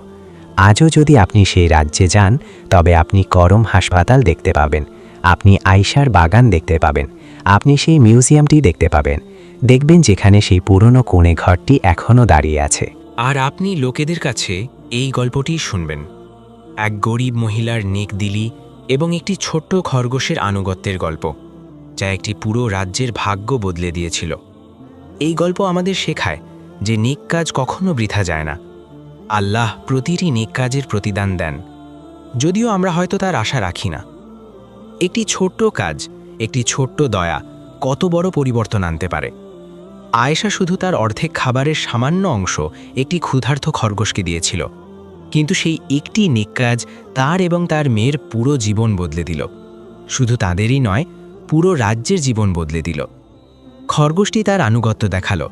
আজও যদি আপনি সেই রাজ্যে যান তবে আপনি করম হাসপাতাল দেখতে পাবেন, আপনি আয়েশার বাগান দেখতে পাবেন, আপনি সেই মিউজিয়ামটি দেখতে পাবেন। দেখবেন যেখানে সেই পুরনো কোণে ঘরটি এখনও দাঁড়িয়ে আছে। আর আপনি লোকেদের কাছে এই গল্পটি শুনবেন, এক গরিব মহিলার নেকদিলি এবং একটি ছোট্ট খরগোশের আনুগত্যের গল্প, যা একটি পুরো রাজ্যের ভাগ্য বদলে দিয়েছিল। এই গল্প আমাদের শেখায় যে নেক কাজ কখনো বৃথা যায় না। আল্লাহ প্রতিটি নেক কাজের প্রতিদান দেন, যদিও আমরা হয়তো তার আশা রাখি না। একটি ছোট্ট কাজ, একটি ছোট্ট দয়া কত বড় পরিবর্তন আনতে পারে। আয়েশা শুধু তার অর্ধেক খাবারের সামান্য অংশ একটি ক্ষুধার্ত খরগোশকে দিয়েছিল, কিন্তু সেই একটি নেক কাজ তার এবং তার মেয়ের পুরো জীবন বদলে দিল। শুধু তাদেরই নয়, পুরো রাজ্যের জীবন বদলে দিল। খরগোশটি তার আনুগত্য দেখালো।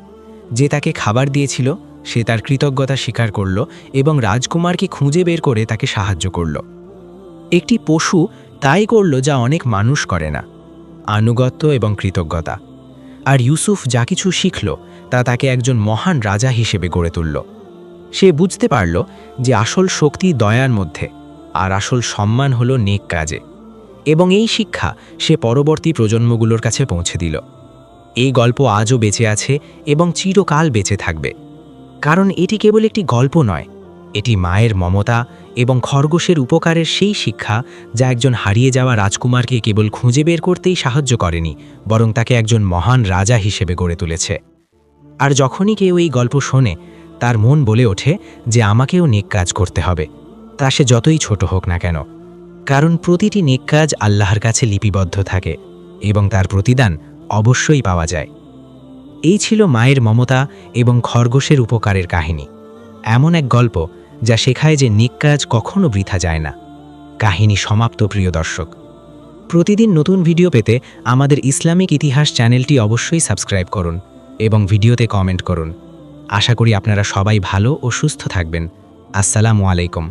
যে তাকে খাবার দিয়েছিল সে তার কৃতজ্ঞতা স্বীকার করল এবং রাজকুমারকে খুঁজে বের করে তাকে সাহায্য করল। একটি পশু তাই করল যা অনেক মানুষ করে না, আনুগত্য এবং কৃতজ্ঞতা। আর ইউসুফ যা কিছু শিখল তা তাকে একজন মহান রাজা হিসেবে গড়ে তুলল। সে বুঝতে পারল যে আসল শক্তি দয়ার মধ্যে, আর আসল সম্মান হল নেক কাজে, এবং এই শিক্ষা সে পরবর্তী প্রজন্মগুলোর কাছে পৌঁছে দিল। এই গল্প আজও বেঁচে আছে এবং চিরকাল বেঁচে থাকবে, কারণ এটি কেবল একটি গল্প নয়, এটি মায়ের মমতা এবং খরগোশের উপকারের সেই শিক্ষা যা একজন হারিয়ে যাওয়া রাজকুমারকে কেবল খুঁজে বের করতেই সাহায্য করেনি, বরং তাকে একজন মহান রাজা হিসেবে গড়ে তুলেছে। আর যখনই কেউ এই গল্প শোনে, তার মন বলে ওঠে যে আমাকেও নেক কাজ করতে হবে, তা সে যতই ছোট হোক না কেন, কারণ প্রতিটি নেক কাজ আল্লাহর কাছে লিপিবদ্ধ থাকে এবং তার প্রতিদান অবশ্যই পাওয়া যায়। এই ছিল মায়ের মমতা এবং খরগোশের উপকারের কাহিনী, এমন এক গল্প যা শেখায় যে নেক কাজ কখনো বৃথা যায় না। কাহিনী সমাপ্ত প্রিয় দর্শক। প্রতিদিন নতুন ভিডিও পেতে আমাদের ইসলামিক ইতিহাস চ্যানেলটি অবশ্যই সাবস্ক্রাইব করুন এবং ভিডিওতে কমেন্ট করুন। আশা করি আপনারা সবাই ভালো ও সুস্থ থাকবেন। আসসালামু আলাইকুম।